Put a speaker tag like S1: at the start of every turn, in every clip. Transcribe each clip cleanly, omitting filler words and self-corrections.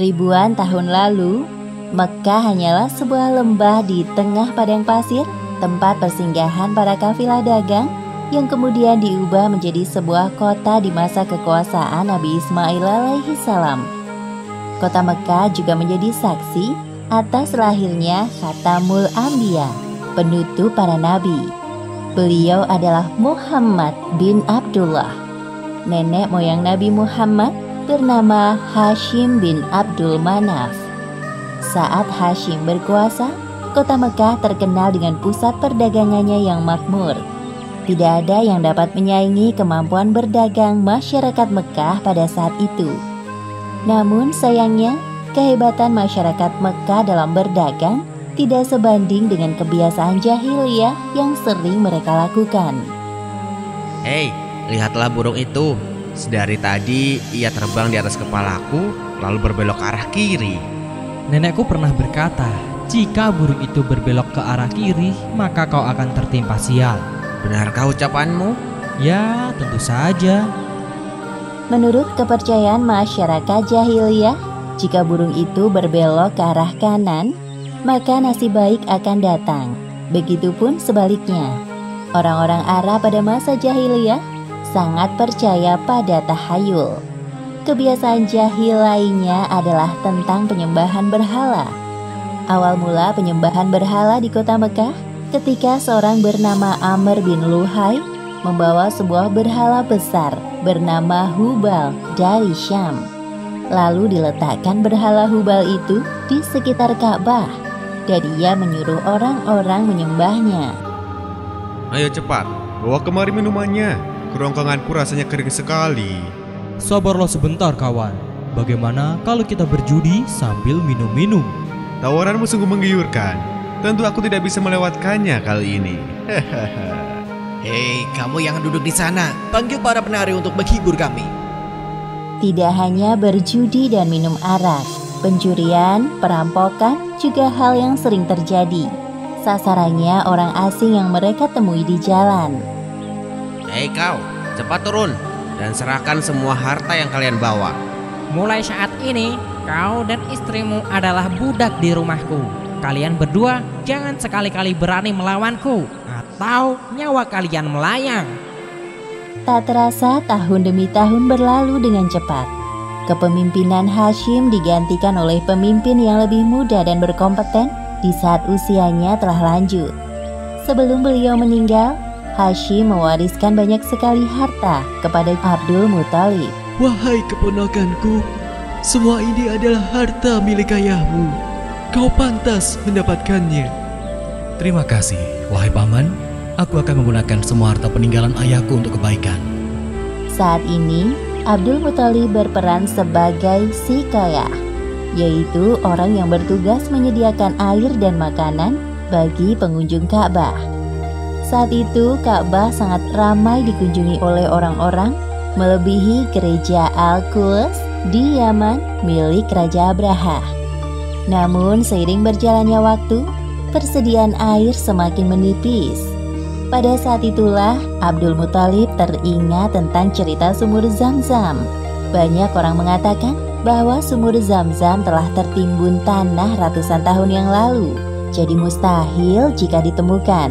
S1: Ribuan tahun lalu, Mekkah hanyalah sebuah lembah di tengah padang pasir, tempat persinggahan para kafilah dagang yang kemudian diubah menjadi sebuah kota di masa kekuasaan Nabi Ismail alaihi salam. Kota Mekkah juga menjadi saksi atas lahirnya Khatamul Anbiya, penutup para nabi. Beliau adalah Muhammad bin Abdullah. Nenek moyang Nabi Muhammad bernama Hashim bin Abdul Manaf. Saat Hashim berkuasa, kota Mekkah terkenal dengan pusat perdagangannya yang makmur. Tidak ada yang dapat menyaingi kemampuan berdagang masyarakat Mekkah pada saat itu. Namun sayangnya, kehebatan masyarakat Mekkah dalam berdagang tidak sebanding dengan kebiasaan jahiliyah yang sering mereka lakukan.
S2: Hei, lihatlah burung itu. Sedari tadi ia terbang di atas kepalaku, lalu berbelok ke arah kiri.
S3: Nenekku pernah berkata, jika burung itu berbelok ke arah kiri, maka kau akan tertimpa sial.
S2: Benarkah ucapanmu?
S3: Ya, tentu saja.
S1: Menurut kepercayaan masyarakat jahiliyah, jika burung itu berbelok ke arah kanan, maka nasib baik akan datang. Begitupun sebaliknya. Orang-orang Arab pada masa jahiliyah sangat percaya pada tahayul. Kebiasaan jahil lainnya adalah tentang penyembahan berhala. Awal mula penyembahan berhala di kota Mekkah ketika seorang bernama Amr bin Luhai membawa sebuah berhala besar bernama Hubal dari Syam. Lalu diletakkan berhala Hubal itu di sekitar Ka'bah dan ia menyuruh orang-orang menyembahnya.
S4: Ayo cepat, bawa kemari minumannya. Kerongkonganku rasanya kering sekali.
S3: Sabarlah sebentar kawan. Bagaimana kalau kita berjudi sambil minum-minum?
S4: Tawaranmu sungguh menggiurkan. Tentu aku tidak bisa melewatkannya kali ini.
S5: Hei, kamu yang duduk di sana, panggil para penari untuk menghibur kami.
S1: Tidak hanya berjudi dan minum arak, pencurian, perampokan juga hal yang sering terjadi. Sasarannya orang asing yang mereka temui di jalan.
S2: Hei kau, cepat turun dan serahkan semua harta yang kalian bawa.
S6: Mulai saat ini, kau dan istrimu adalah budak di rumahku. Kalian berdua jangan sekali-kali berani melawanku, atau nyawa kalian melayang.
S1: Tak terasa tahun demi tahun berlalu dengan cepat. Kepemimpinan Hashim digantikan oleh pemimpin yang lebih muda dan berkompeten di saat usianya telah lanjut. Sebelum beliau meninggal, Hashim mewariskan banyak sekali harta kepada Abdul Muthalib.
S7: Wahai keponakanku, semua ini adalah harta milik ayahmu. Kau pantas mendapatkannya.
S8: Terima kasih, wahai paman. Aku akan menggunakan semua harta peninggalan ayahku untuk kebaikan.
S1: Saat ini, Abdul Muthalib berperan sebagai sikayah, yaitu orang yang bertugas menyediakan air dan makanan bagi pengunjung Ka'bah. Saat itu, Ka'bah sangat ramai dikunjungi oleh orang-orang, melebihi gereja Al-Quds di Yaman milik Raja Abraha. Namun, seiring berjalannya waktu, persediaan air semakin menipis. Pada saat itulah, Abdul Muthalib teringat tentang cerita sumur Zam-Zam. Banyak orang mengatakan bahwa sumur Zam-Zam telah tertimbun tanah ratusan tahun yang lalu, jadi mustahil jika ditemukan.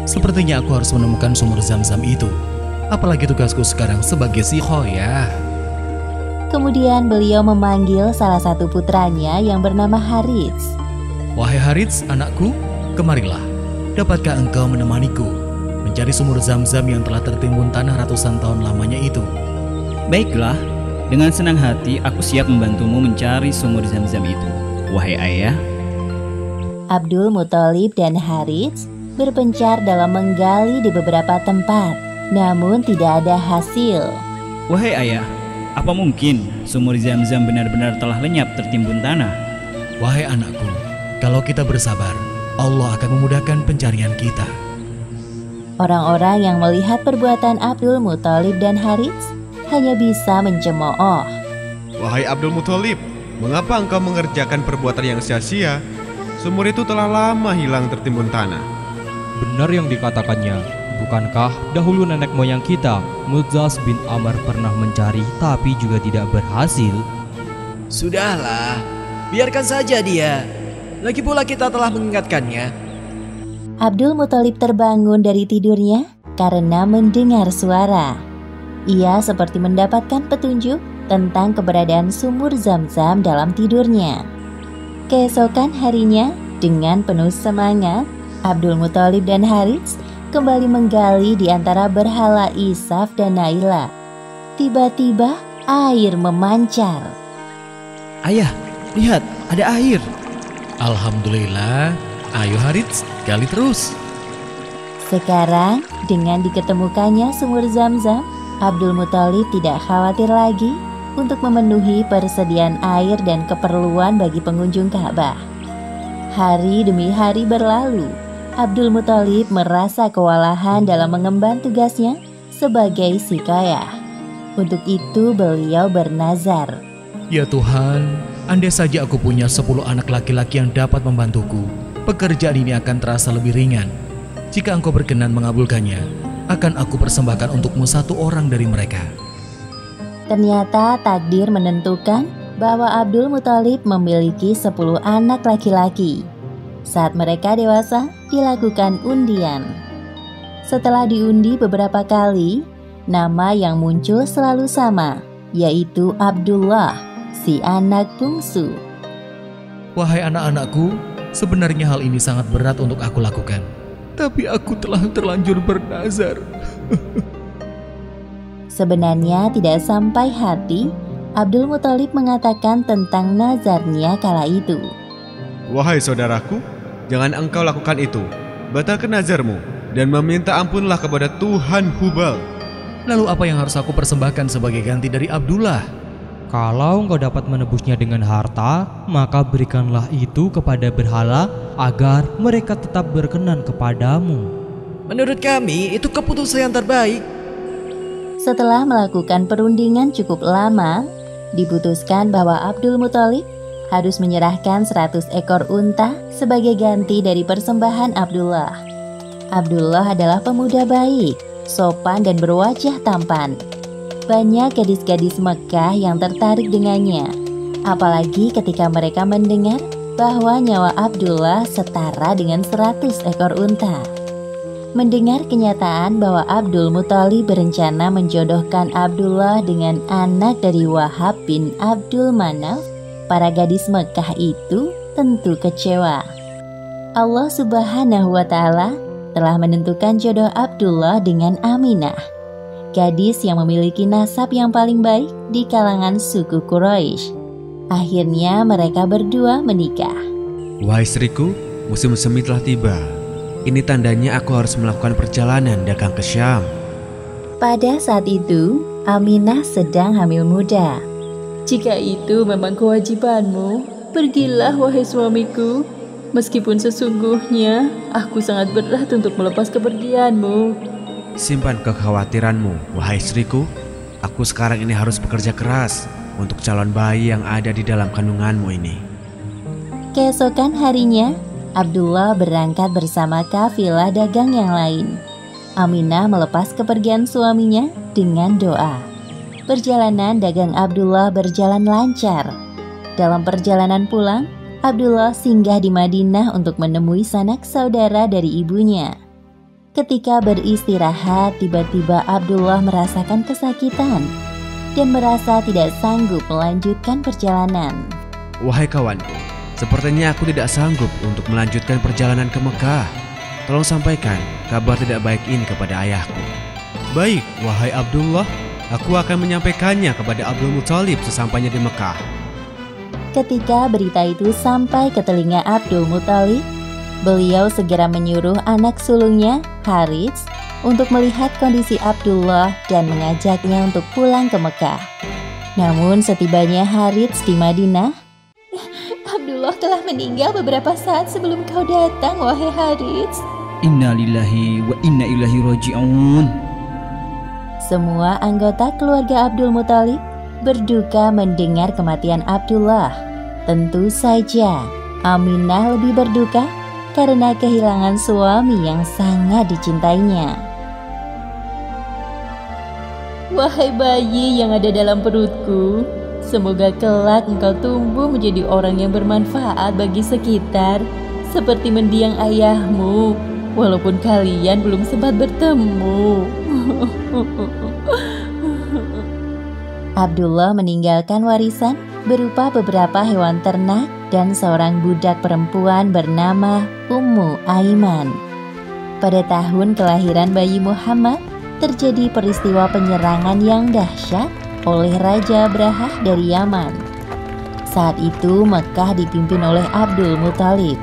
S8: Sepertinya aku harus menemukan sumur Zam-Zam itu. Apalagi tugasku sekarang sebagai sikhoyah.
S1: Kemudian beliau memanggil salah satu putranya yang bernama Harits.
S8: Wahai Harits, anakku, kemarilah. Dapatkah engkau menemaniku mencari sumur Zam-Zam yang telah tertimbun tanah ratusan tahun lamanya itu?
S9: Baiklah, dengan senang hati aku siap membantumu mencari sumur Zam-Zam itu, wahai ayah.
S1: Abdul Muthalib dan Harits berpencar dalam menggali di beberapa tempat, namun tidak ada hasil.
S9: Wahai ayah, apa mungkin sumur Zam-Zam benar-benar telah lenyap tertimbun tanah?
S8: Wahai anakku, kalau kita bersabar, Allah akan memudahkan pencarian kita.
S1: Orang-orang yang melihat perbuatan Abdul Muthalib dan Harits hanya bisa mencemooh.
S4: Wahai Abdul Muthalib, mengapa engkau mengerjakan perbuatan yang sia-sia? Sumur itu telah lama hilang tertimbun tanah.
S3: Benar yang dikatakannya. Bukankah dahulu nenek moyang kita, Mudzaz bin Amr, pernah mencari tapi juga tidak berhasil?
S5: Sudahlah, biarkan saja dia. Lagi pula kita telah mengingatkannya.
S1: Abdul Muthalib terbangun dari tidurnya karena mendengar suara. Ia seperti mendapatkan petunjuk tentang keberadaan sumur Zam-Zam dalam tidurnya. Keesokan harinya, dengan penuh semangat, Abdul Muthalib dan Harits kembali menggali di antara berhala Isaf dan Naila. Tiba-tiba air memancar.
S5: Ayah, lihat, ada air.
S8: Alhamdulillah. Ayo Harits, gali terus.
S1: Sekarang, dengan diketemukannya sumur Zam-Zam, Abdul Muthalib tidak khawatir lagi untuk memenuhi persediaan air dan keperluan bagi pengunjung Ka'bah. Hari demi hari berlalu, Abdul Muthalib merasa kewalahan dalam mengemban tugasnya sebagai siqayah. Untuk itu beliau bernazar.
S8: Ya Tuhan, andai saja aku punya 10 anak laki-laki yang dapat membantuku, pekerjaan ini akan terasa lebih ringan. Jika Engkau berkenan mengabulkannya, akan aku persembahkan untukmu 1 orang dari mereka.
S1: Ternyata takdir menentukan bahwa Abdul Muthalib memiliki 10 anak laki-laki. Saat mereka dewasa, dilakukan undian. Setelah diundi beberapa kali, nama yang muncul selalu sama, yaitu Abdullah, si anak bungsu.
S8: Wahai anak-anakku, sebenarnya hal ini sangat berat untuk aku lakukan. Tapi aku telah terlanjur bernazar.
S1: Sebenarnya tidak sampai hati, Abdul Muthalib mengatakan tentang nazarnya kala itu.
S4: Wahai saudaraku, jangan engkau lakukan itu. Batalkan nazarmu dan meminta ampunlah kepada Tuhan Hubal.
S8: Lalu apa yang harus aku persembahkan sebagai ganti dari Abdullah?
S3: Kalau engkau dapat menebusnya dengan harta, maka berikanlah itu kepada berhala agar mereka tetap berkenan kepadamu.
S5: Menurut kami, itu keputusan yang terbaik.
S1: Setelah melakukan perundingan cukup lama, diputuskan bahwa Abdul Muthalib harus menyerahkan 100 ekor unta sebagai ganti dari persembahan Abdullah. Abdullah adalah pemuda baik, sopan dan berwajah tampan. Banyak gadis-gadis Mekah yang tertarik dengannya, apalagi ketika mereka mendengar bahwa nyawa Abdullah setara dengan 100 ekor unta. Mendengar kenyataan bahwa Abdul Muthalib berencana menjodohkan Abdullah dengan anak dari Wahab bin Abdul Manaf, para gadis Mekah itu tentu kecewa. Allah Subhanahu wa Ta'ala telah menentukan jodoh Abdullah dengan Aminah, gadis yang memiliki nasab yang paling baik di kalangan suku Quraisy. Akhirnya mereka berdua menikah.
S2: Wahai istriku, musim semi telah tiba. Ini tandanya aku harus melakukan perjalanan dagang ke Syam.
S1: Pada saat itu, Aminah sedang hamil muda.
S10: Jika itu memang kewajibanmu, pergilah wahai suamiku. Meskipun sesungguhnya aku sangat berat untuk melepas kepergianmu.
S2: Simpan kekhawatiranmu, wahai istriku. Aku sekarang ini harus bekerja keras untuk calon bayi yang ada di dalam kandunganmu ini.
S1: Keesokan harinya, Abdullah berangkat bersama kafilah dagang yang lain. Aminah melepas kepergian suaminya dengan doa. Perjalanan dagang Abdullah berjalan lancar. Dalam perjalanan pulang, Abdullah singgah di Madinah untuk menemui sanak saudara dari ibunya. Ketika beristirahat, tiba-tiba Abdullah merasakan kesakitan dan merasa tidak sanggup melanjutkan perjalanan.
S2: Wahai kawanku, sepertinya aku tidak sanggup untuk melanjutkan perjalanan ke Mekah. Tolong sampaikan kabar tidak baik ini kepada ayahku.
S4: Baik, wahai Abdullah, aku akan menyampaikannya kepada Abdul Muthalib sesampainya di Mekah.
S1: Ketika berita itu sampai ke telinga Abdul Muthalib, beliau segera menyuruh anak sulungnya, Harits, untuk melihat kondisi Abdullah dan mengajaknya untuk pulang ke Mekah. Namun setibanya Harits di Madinah, Abdullah telah meninggal beberapa saat sebelum kau datang, wahai Harits.
S9: Inna lillahi wa inna ilaihi raji'un.
S1: Semua anggota keluarga Abdul Muthalib berduka mendengar kematian Abdullah. Tentu saja Aminah lebih berduka karena kehilangan suami yang sangat dicintainya.
S10: Wahai bayi yang ada dalam perutku, Semoga kelak engkau tumbuh menjadi orang yang bermanfaat bagi sekitar, seperti mendiang ayahmu, walaupun kalian belum sempat bertemu.
S1: Abdullah meninggalkan warisan berupa beberapa hewan ternak dan seorang budak perempuan bernama Ummu Aiman. Pada tahun kelahiran bayi Muhammad, terjadi peristiwa penyerangan yang dahsyat oleh Raja Abrahah dari Yaman. Saat itu Mekah dipimpin oleh Abdul Muthalib.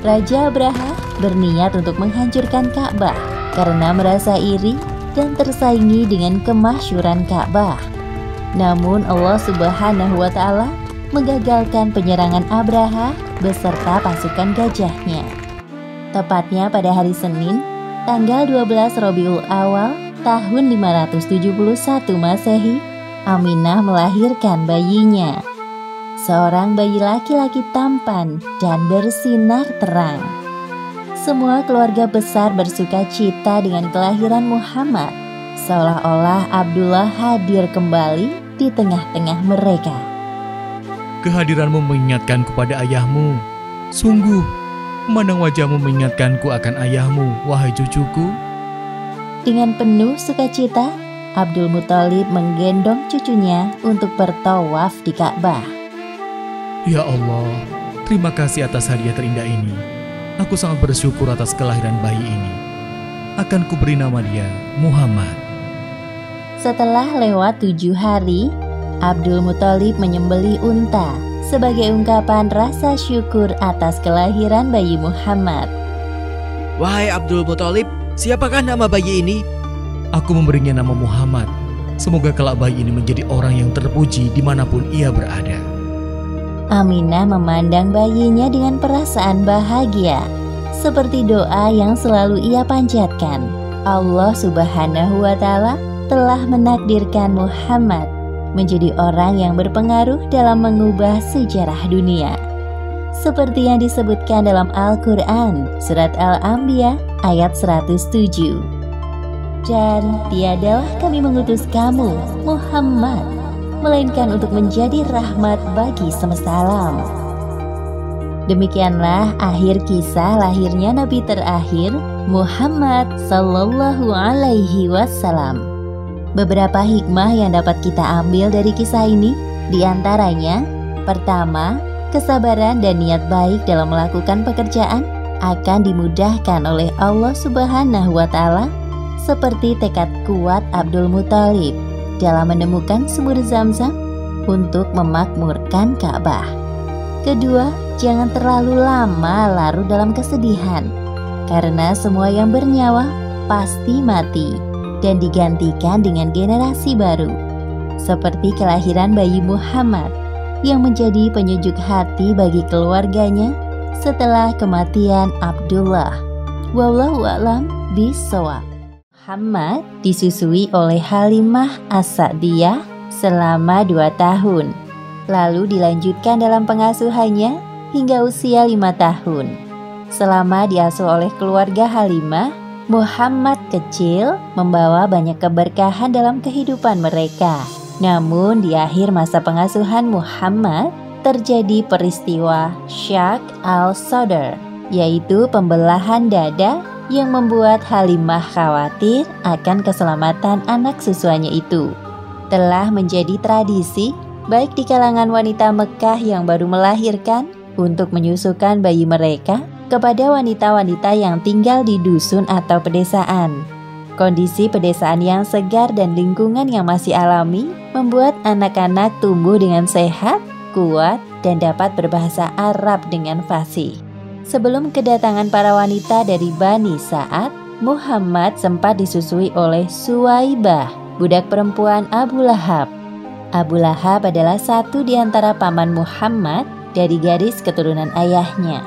S1: Raja Abrahah berniat untuk menghancurkan Ka'bah karena merasa iri dan tersaingi dengan kemasyhuran Ka'bah. Namun Allah Subhanahu wa Ta'ala menggagalkan penyerangan Abrahah beserta pasukan gajahnya. Tepatnya pada hari Senin, tanggal 12 Rabiul Awal tahun 571 Masehi, Aminah melahirkan bayinya. Seorang bayi laki-laki tampan dan bersinar terang. Semua keluarga besar bersuka cita dengan kelahiran Muhammad, seolah-olah Abdullah hadir kembali di tengah-tengah mereka.
S8: Kehadiranmu mengingatkanku pada ayahmu. Sungguh, memandang wajahmu mengingatkanku akan ayahmu, wahai cucuku.
S1: Dengan penuh sukacita, Abdul Muthalib menggendong cucunya untuk bertawaf di Ka'bah.
S8: Ya Allah, terima kasih atas hadiah terindah ini. Aku sangat bersyukur atas kelahiran bayi ini. Akan kuberi nama dia Muhammad.
S1: Setelah lewat 7 hari, Abdul Muthalib menyembelih unta sebagai ungkapan rasa syukur atas kelahiran bayi Muhammad.
S5: Wahai Abdul Muthalib, siapakah nama bayi ini?
S8: Aku memberinya nama Muhammad. Semoga kelak bayi ini menjadi orang yang terpuji dimanapun ia berada.
S1: Aminah memandang bayinya dengan perasaan bahagia, seperti doa yang selalu ia panjatkan. Allah Subhanahu wa Ta'ala telah menakdirkan Muhammad menjadi orang yang berpengaruh dalam mengubah sejarah dunia. Seperti yang disebutkan dalam Al-Quran, Surat Al-Anbiya ayat 107. Dan tiadalah kami mengutus kamu, Muhammad, melainkan untuk menjadi rahmat bagi semesta alam. Demikianlah akhir kisah lahirnya Nabi terakhir, Muhammad Sallallahu Alaihi Wasallam. Beberapa hikmah yang dapat kita ambil dari kisah ini, diantaranya, pertama, kesabaran dan niat baik dalam melakukan pekerjaan akan dimudahkan oleh Allah Subhanahu wa Ta'ala, seperti tekad kuat Abdul Muthalib dalam menemukan sumur Zam-Zam untuk memakmurkan Ka'bah. Kedua, jangan terlalu lama larut dalam kesedihan, karena semua yang bernyawa pasti mati dan digantikan dengan generasi baru, seperti kelahiran bayi Muhammad yang menjadi penyejuk hati bagi keluarganya setelah kematian Abdullah. Wallahu a'lam bishawab. Muhammad disusui oleh Halimah As-Sa'diyah selama 2 tahun, lalu dilanjutkan dalam pengasuhannya hingga usia 5 tahun. Selama diasuh oleh keluarga Halimah, Muhammad kecil membawa banyak keberkahan dalam kehidupan mereka. Namun di akhir masa pengasuhan Muhammad terjadi peristiwa Syak al-Sadr, yaitu pembelahan dada yang membuat Halimah khawatir akan keselamatan anak susuannya itu. Telah menjadi tradisi baik di kalangan wanita Mekah yang baru melahirkan untuk menyusukan bayi mereka kepada wanita-wanita yang tinggal di dusun atau pedesaan. Kondisi pedesaan yang segar dan lingkungan yang masih alami membuat anak-anak tumbuh dengan sehat, kuat, dan dapat berbahasa Arab dengan fasih. Sebelum kedatangan para wanita dari Bani Sa'ad, Muhammad sempat disusui oleh Suwaibah, budak perempuan Abu Lahab. Abu Lahab adalah satu di antara paman Muhammad dari garis keturunan ayahnya.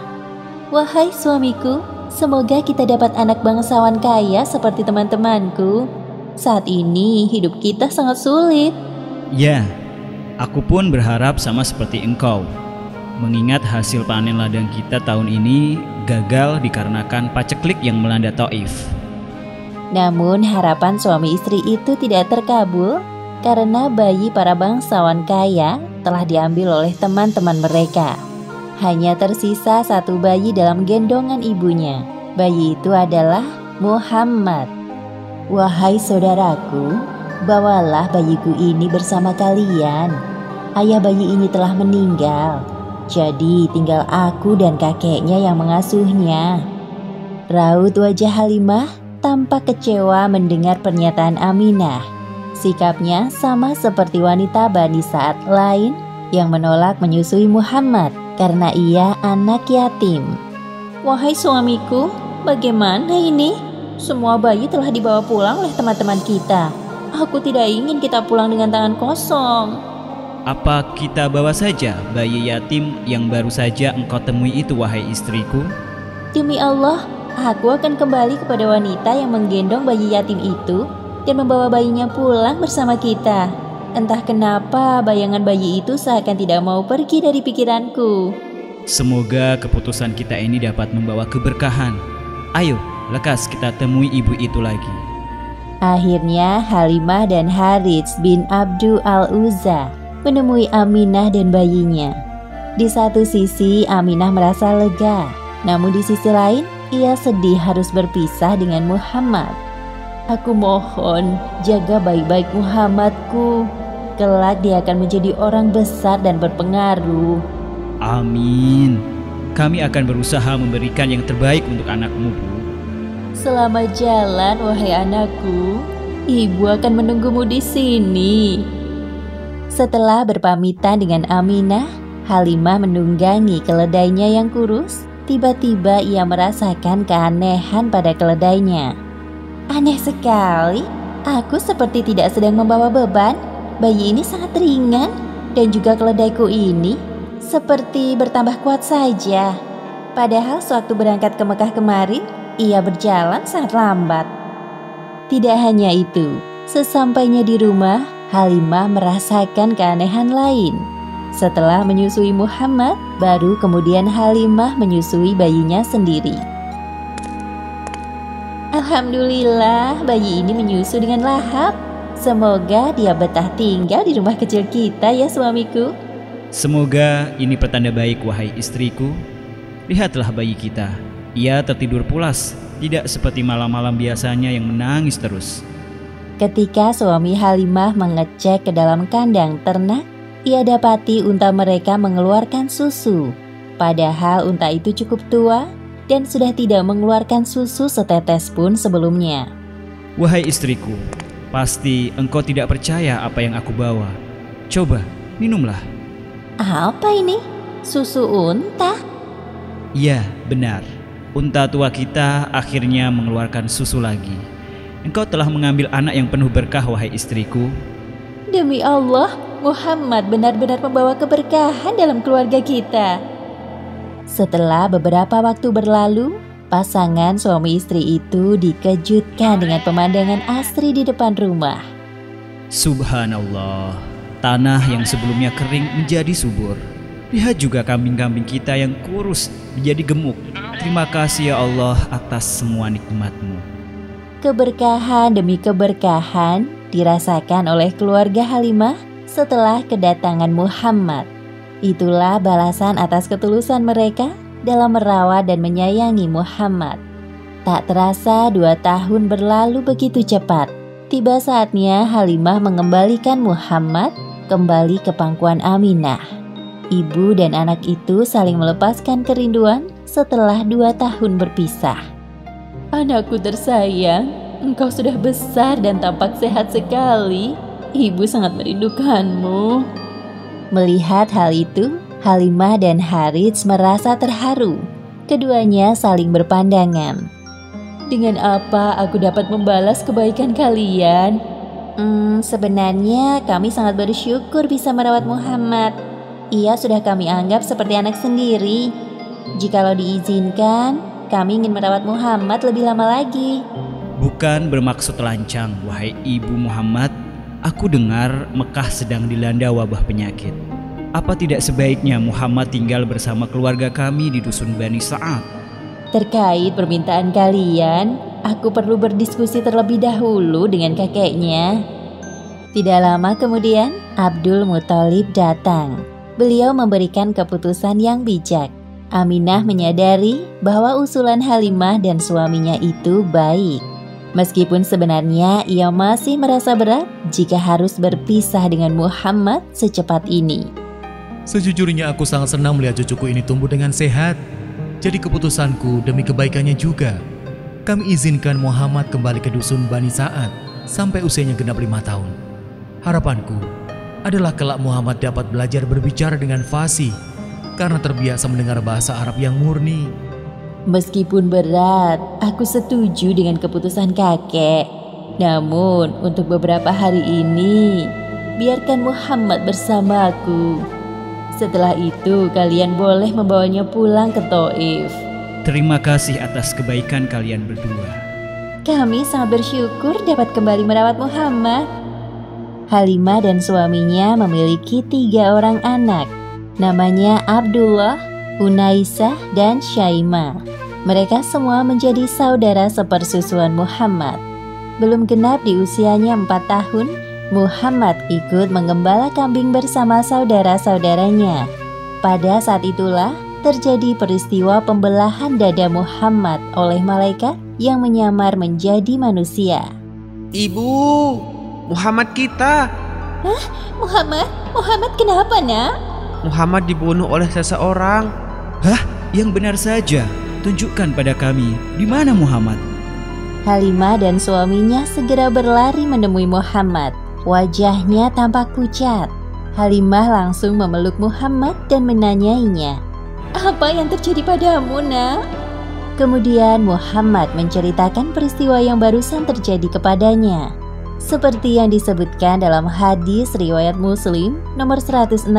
S1: Wahai suamiku, semoga kita dapat anak bangsawan kaya seperti teman-temanku. Saat ini hidup kita sangat sulit.
S9: Ya, aku pun berharap sama seperti engkau. Mengingat hasil panen ladang kita tahun ini gagal dikarenakan paceklik yang melanda Taif.
S1: Namun harapan suami istri itu tidak terkabul. karena bayi para bangsawan kaya telah diambil oleh teman-teman mereka. Hanya tersisa satu bayi dalam gendongan ibunya. Bayi itu adalah Muhammad. Wahai saudaraku, bawalah bayiku ini bersama kalian. Ayah bayi ini telah meninggal, jadi tinggal aku dan kakeknya yang mengasuhnya. Raut wajah Halimah tampak kecewa mendengar pernyataan Aminah. Sikapnya sama seperti wanita Bani Sa'ad lain yang menolak menyusui Muhammad karena ia anak yatim.
S10: Wahai suamiku, bagaimana ini? Semua bayi telah dibawa pulang oleh teman-teman kita. Aku tidak ingin kita pulang dengan tangan kosong.
S9: Apa kita bawa saja bayi yatim yang baru saja engkau temui itu, wahai istriku?
S10: Demi Allah, aku akan kembali kepada wanita yang menggendong bayi yatim itu dan membawa bayinya pulang bersama kita. Entah kenapa bayangan bayi itu seakan tidak mau pergi dari pikiranku.
S9: Semoga keputusan kita ini dapat membawa keberkahan. Ayo, lekas kita temui ibu itu lagi.
S1: Akhirnya Halimah dan Harits bin Abdu al-Uzza menemui Aminah dan bayinya. Di satu sisi Aminah merasa lega, namun di sisi lain ia sedih harus berpisah dengan Muhammad.
S10: Aku mohon, jaga baik-baik Muhammadku. Kelak dia akan menjadi orang besar dan berpengaruh.
S9: Amin. Kami akan berusaha memberikan yang terbaik untuk anakmu, Bu.
S10: Selamat jalan, wahai anakku. Ibu akan menunggumu di sini.
S1: Setelah berpamitan dengan Aminah, Halimah menunggangi keledainya yang kurus. Tiba-tiba ia merasakan keanehan pada keledainya. Aneh sekali, aku seperti tidak sedang membawa beban. Bayi ini sangat ringan dan juga keledaiku ini seperti bertambah kuat saja. Padahal sewaktu berangkat ke Mekah kemarin, ia berjalan sangat lambat. Tidak hanya itu, sesampainya di rumah, Halimah merasakan keanehan lain. Setelah menyusui Muhammad, baru kemudian Halimah menyusui bayinya sendiri.
S10: Alhamdulillah, bayi ini menyusu dengan lahap. Semoga dia betah tinggal di rumah kecil kita ya suamiku.
S9: Semoga ini pertanda baik, wahai istriku. Lihatlah bayi kita. Ia tertidur pulas, tidak seperti malam-malam biasanya yang menangis terus.
S1: Ketika suami Halimah mengecek ke dalam kandang ternak, ia dapati unta mereka mengeluarkan susu. Padahal unta itu cukup tua dan sudah tidak mengeluarkan susu setetes pun sebelumnya.
S9: Wahai istriku, pasti engkau tidak percaya apa yang aku bawa. Coba, minumlah.
S10: Apa ini? Susu unta?
S9: Iya, benar. Unta tua kita akhirnya mengeluarkan susu lagi. Engkau telah mengambil anak yang penuh berkah, wahai istriku.
S10: Demi Allah, Muhammad benar-benar membawa keberkahan dalam keluarga kita.
S1: Setelah beberapa waktu berlalu, pasangan suami istri itu dikejutkan dengan pemandangan asri di depan rumah.
S9: Subhanallah, tanah yang sebelumnya kering menjadi subur. Lihat juga kambing-kambing kita yang kurus menjadi gemuk. Terima kasih ya Allah atas semua nikmat-Mu.
S1: Keberkahan demi keberkahan dirasakan oleh keluarga Halimah setelah kedatangan Muhammad. Itulah balasan atas ketulusan mereka dalam merawat dan menyayangi Muhammad. Tak terasa 2 tahun berlalu begitu cepat. Tiba saatnya Halimah mengembalikan Muhammad kembali ke pangkuan Aminah. Ibu dan anak itu saling melepaskan kerinduan setelah 2 tahun berpisah.
S10: Anakku tersayang, engkau sudah besar dan tampak sehat sekali. Ibu sangat merindukanmu.
S1: Melihat hal itu, Halimah dan Harits merasa terharu. Keduanya saling berpandangan.
S10: Dengan apa aku dapat membalas kebaikan kalian?
S1: Sebenarnya kami sangat bersyukur bisa merawat Muhammad. Ia sudah kami anggap seperti anak sendiri. Jikalau diizinkan, kami ingin merawat Muhammad lebih lama lagi.
S9: Bukan bermaksud lancang, wahai ibu Muhammad. Aku dengar Mekah sedang dilanda wabah penyakit. Apa tidak sebaiknya Muhammad tinggal bersama keluarga kami di dusun Bani Sa'ad?
S1: Terkait permintaan kalian, aku perlu berdiskusi terlebih dahulu dengan kakeknya. Tidak lama kemudian, Abdul Muthalib datang. Beliau memberikan keputusan yang bijak. Aminah menyadari bahwa usulan Halimah dan suaminya itu baik. Meskipun sebenarnya ia masih merasa berat jika harus berpisah dengan Muhammad secepat ini.
S8: Sejujurnya aku sangat senang melihat cucuku ini tumbuh dengan sehat. Jadi keputusanku demi kebaikannya juga. Kami izinkan Muhammad kembali ke dusun Bani Sa'ad sampai usianya genap 5 tahun. Harapanku adalah kelak Muhammad dapat belajar berbicara dengan fasih karena terbiasa mendengar bahasa Arab yang murni.
S1: Meskipun berat, aku setuju dengan keputusan kakek. Namun untuk beberapa hari ini, biarkan Muhammad bersamaku. Setelah itu kalian boleh membawanya pulang ke Taif.
S9: Terima kasih atas kebaikan kalian berdua.
S1: Kami sangat bersyukur dapat kembali merawat Muhammad. Halimah dan suaminya memiliki 3 orang anak. Namanya Abdullah, Unaisah, dan Syaimah. Mereka semua menjadi saudara sepersusuan Muhammad. Belum genap di usianya 4 tahun, Muhammad ikut menggembala kambing bersama saudara-saudaranya. Pada saat itulah terjadi peristiwa pembelahan dada Muhammad oleh malaikat yang menyamar menjadi manusia.
S2: Ibu, Muhammad kita.
S1: Hah? Muhammad kenapa, nak?
S2: Muhammad dibunuh oleh seseorang.
S9: Hah? Yang benar saja. Tunjukkan pada kami, di mana Muhammad?
S1: Halimah dan suaminya segera berlari menemui Muhammad. Wajahnya tampak pucat. Halimah langsung memeluk Muhammad dan menanyainya. Apa yang terjadi padamu, nak? Kemudian Muhammad menceritakan peristiwa yang barusan terjadi kepadanya. Seperti yang disebutkan dalam hadis riwayat Muslim nomor 162.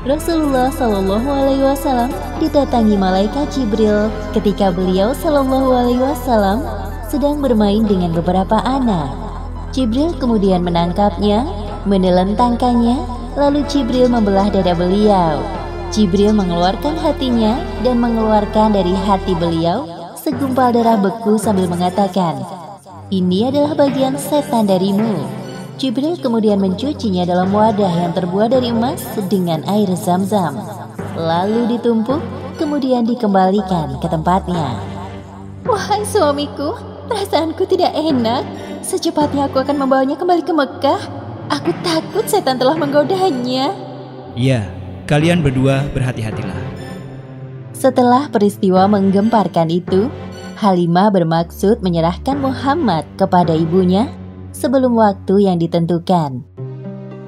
S1: Rasulullah Shallallahu Alaihi Wasallam didatangi malaikat Jibril ketika beliau Shallallahu Alaihi Wasallam sedang bermain dengan beberapa anak. Jibril kemudian menangkapnya, menelentangkannya, lalu Jibril membelah dada beliau. Jibril mengeluarkan hatinya dan mengeluarkan dari hati beliau segumpal darah beku sambil mengatakan, "Ini adalah bagian setan darimu." Jibril kemudian mencucinya dalam wadah yang terbuat dari emas dengan air zam-zam. Lalu ditumpuk, kemudian dikembalikan ke tempatnya. Wahai suamiku, perasaanku tidak enak. Secepatnya aku akan membawanya kembali ke Mekah. Aku takut setan telah menggodanya.
S9: Ya, kalian berdua berhati-hatilah.
S1: Setelah peristiwa menggemparkan itu, Halimah bermaksud menyerahkan Muhammad kepada ibunya sebelum waktu yang ditentukan.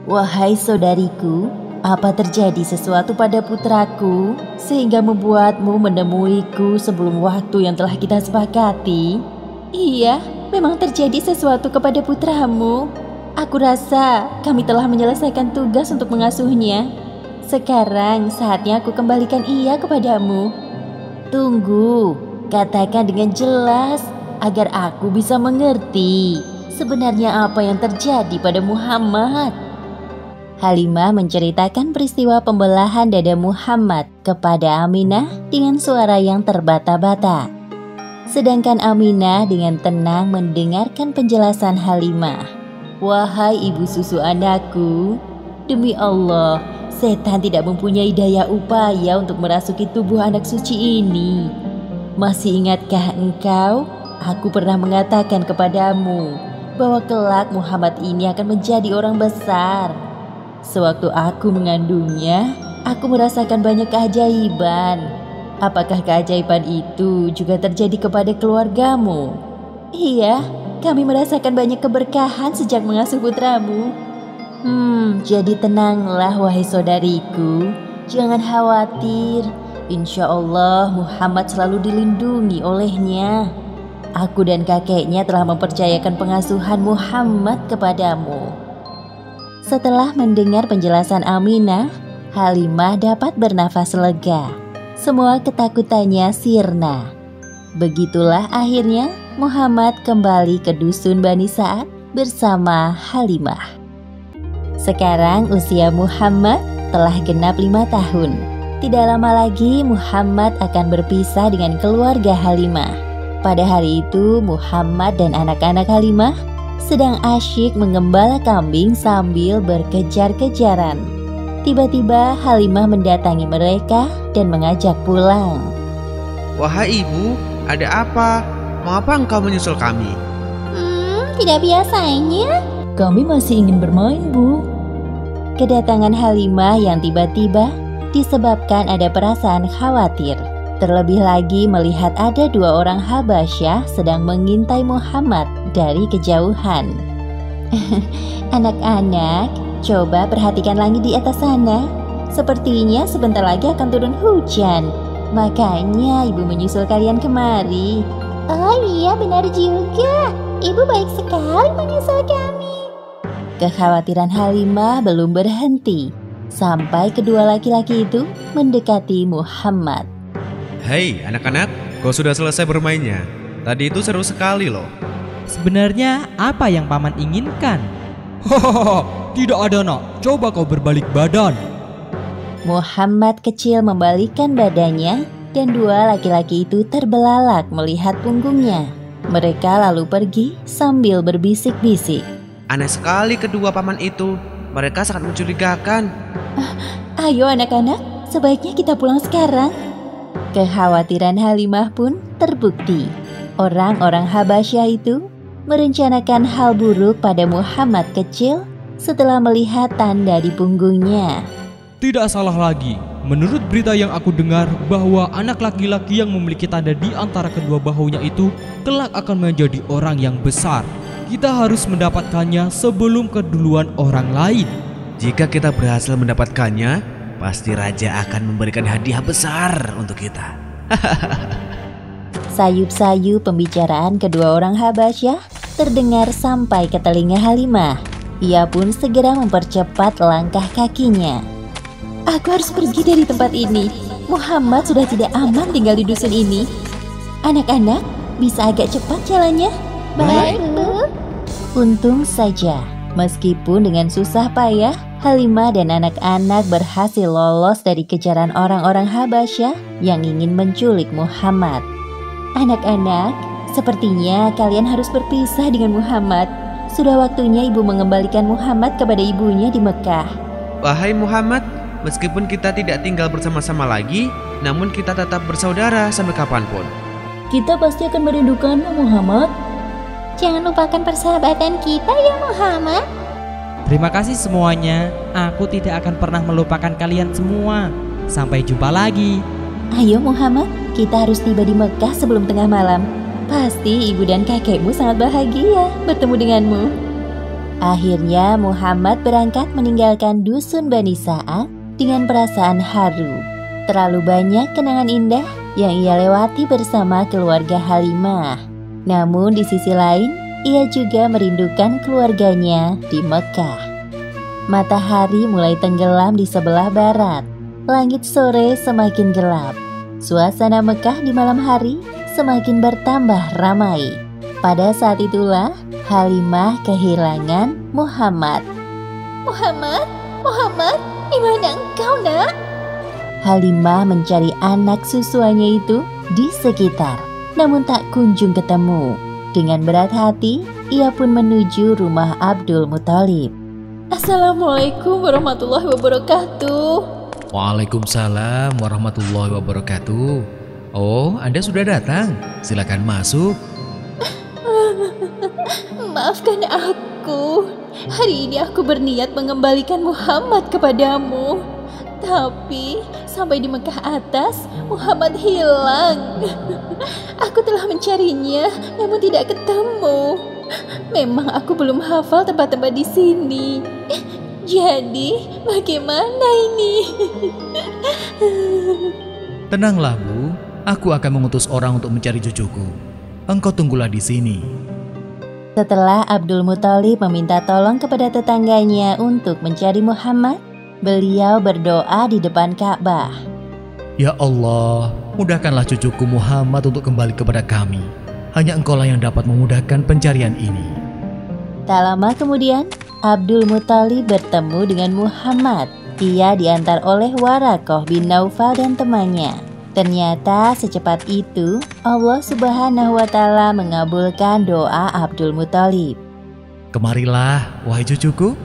S1: Wahai saudariku, apa terjadi sesuatu pada putraku sehingga membuatmu menemuiku sebelum waktu yang telah kita sepakati? Iya, memang terjadi sesuatu kepada putramu. Aku rasa kami telah menyelesaikan tugas untuk mengasuhnya. Sekarang saatnya aku kembalikan ia kepadamu. Tunggu, katakan dengan jelas agar aku bisa mengerti sebenarnya apa yang terjadi pada Muhammad. Halimah menceritakan peristiwa pembelahan dada Muhammad kepada Aminah dengan suara yang terbata-bata. Sedangkan Aminah dengan tenang mendengarkan penjelasan Halimah. Wahai ibu susu anakku, demi Allah, setan tidak mempunyai daya upaya untuk merasuki tubuh anak suci ini. Masih ingatkah engkau? Aku pernah mengatakan kepadamu bahwa kelak Muhammad ini akan menjadi orang besar. Sewaktu aku mengandungnya, aku merasakan banyak keajaiban. Apakah keajaiban itu juga terjadi kepada keluargamu? Iya, kami merasakan banyak keberkahan sejak mengasuh putramu. Jadi tenanglah wahai saudariku, jangan khawatir. Insya Allah Muhammad selalu dilindungi olehnya. Aku dan kakeknya telah mempercayakan pengasuhan Muhammad kepadamu. Setelah mendengar penjelasan Aminah, Halimah dapat bernafas lega. Semua ketakutannya sirna. Begitulah akhirnya Muhammad kembali ke dusun Bani Sa'ad bersama Halimah. Sekarang usia Muhammad telah genap 5 tahun. Tidak lama lagi Muhammad akan berpisah dengan keluarga Halimah. Pada hari itu Muhammad dan anak-anak Halimah sedang asyik mengembala kambing sambil berkejar-kejaran. Tiba-tiba Halimah mendatangi mereka dan mengajak pulang.
S2: Wahai ibu, ada apa? Mengapa engkau menyusul kami?
S10: Tidak biasanya.
S1: Kami masih ingin bermain, Bu. Kedatangan Halimah yang tiba-tiba disebabkan ada perasaan khawatir. Terlebih lagi melihat ada 2 orang Habasyah sedang mengintai Muhammad dari kejauhan. Anak-anak, coba perhatikan langit di atas sana. Sepertinya sebentar lagi akan turun hujan. Makanya ibu menyusul kalian kemari.
S10: Oh iya, benar juga. Ibu baik sekali menyusul kami.
S1: Kekhawatiran Halimah belum berhenti sampai kedua laki-laki itu mendekati Muhammad.
S4: Hei anak-anak, kau sudah selesai bermainnya? Tadi itu seru sekali loh.
S3: Sebenarnya apa yang paman inginkan? Hahaha, tidak ada nak. Coba kau berbalik badan.
S1: Muhammad kecil membalikkan badannya dan 2 laki-laki itu terbelalak melihat punggungnya. Mereka lalu pergi sambil berbisik-bisik.
S2: Aneh sekali kedua paman itu. Mereka sangat mencurigakan.
S1: Ayo anak-anak, sebaiknya kita pulang sekarang. Kekhawatiran Halimah pun terbukti. Orang-orang Habasyah itu merencanakan hal buruk pada Muhammad kecil setelah melihat tanda di punggungnya.
S3: Tidak salah lagi. Menurut berita yang aku dengar bahwa anak laki-laki yang memiliki tanda di antara kedua bahunya itu kelak akan menjadi orang yang besar. Kita harus mendapatkannya sebelum keduluan orang lain.
S2: Jika kita berhasil mendapatkannya, pasti raja akan memberikan hadiah besar untuk kita.
S1: Sayup-sayup pembicaraan kedua orang Habasyah terdengar sampai ke telinga Halimah. Ia pun segera mempercepat langkah kakinya. Aku harus pergi dari tempat ini. Muhammad sudah tidak aman tinggal di dusun ini. Anak-anak, bisa agak cepat jalannya?
S10: Baik, Bu.
S1: Untung saja, meskipun dengan susah payah, Halimah dan anak-anak berhasil lolos dari kejaran orang-orang Habasyah yang ingin menculik Muhammad. Anak-anak, sepertinya kalian harus berpisah dengan Muhammad. Sudah waktunya ibu mengembalikan Muhammad kepada ibunya di Mekah.
S2: Wahai Muhammad, meskipun kita tidak tinggal bersama-sama lagi, namun kita tetap bersaudara sampai kapanpun.
S1: Kita pasti akan merindukanmu, Muhammad.
S10: Jangan lupakan persahabatan kita ya Muhammad.
S6: Terima kasih semuanya. Aku tidak akan pernah melupakan kalian semua. Sampai jumpa lagi.
S1: Ayo Muhammad, kita harus tiba di Mekah sebelum tengah malam. Pasti ibu dan kakekmu sangat bahagia bertemu denganmu. Akhirnya Muhammad berangkat meninggalkan dusun Bani Sa'ad dengan perasaan haru. Terlalu banyak kenangan indah yang ia lewati bersama keluarga Halimah. Namun di sisi lain, ia juga merindukan keluarganya di Mekah. Matahari mulai tenggelam di sebelah barat. Langit sore semakin gelap. Suasana Mekah di malam hari semakin bertambah ramai. Pada saat itulah Halimah kehilangan Muhammad.
S10: Muhammad, di mana engkau, Nak?
S1: Halimah mencari anak susuannya itu di sekitar, namun tak kunjung ketemu. Dengan berat hati, ia pun menuju rumah Abdul Muthalib.
S10: Assalamualaikum warahmatullahi wabarakatuh.
S8: Waalaikumsalam warahmatullahi wabarakatuh. Oh, Anda sudah datang. Silakan masuk.
S10: Maafkan aku. Hari ini aku berniat mengembalikan Muhammad kepadamu. Tapi sampai di Mekah atas, Muhammad hilang. Aku telah mencarinya, namun tidak ketemu. Memang aku belum hafal tempat-tempat di sini. Jadi, bagaimana ini?
S8: Tenanglah, Bu. Aku akan mengutus orang untuk mencari cucuku. Engkau tunggulah di sini.
S1: Setelah Abdul Muthalib meminta tolong kepada tetangganya untuk mencari Muhammad, beliau berdoa di depan Ka'bah.
S8: Ya Allah, mudahkanlah cucuku Muhammad untuk kembali kepada kami. Hanya Engkaulah yang dapat memudahkan pencarian ini.
S1: Tak lama kemudian, Abdul Muthalib bertemu dengan Muhammad. Ia diantar oleh Waraqah bin Naufal dan temannya. Ternyata secepat itu Allah Subhanahu wa Ta'ala mengabulkan doa Abdul Muthalib.
S8: Kemarilah, wahai cucuku.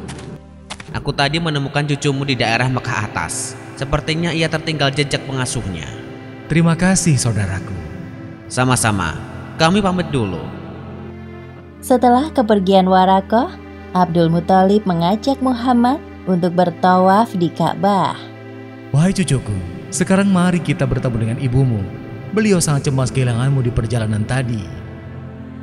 S2: Aku tadi menemukan cucumu di daerah Mekah atas. Sepertinya ia tertinggal jejak pengasuhnya.
S8: Terima kasih, saudaraku.
S2: Sama-sama, kami pamit dulu.
S1: Setelah kepergian Warakoh, Abdul Muthalib mengajak Muhammad untuk bertawaf di Ka'bah.
S8: Wahai cucuku, sekarang mari kita bertemu dengan ibumu. Beliau sangat cemas kehilanganmu di perjalanan tadi.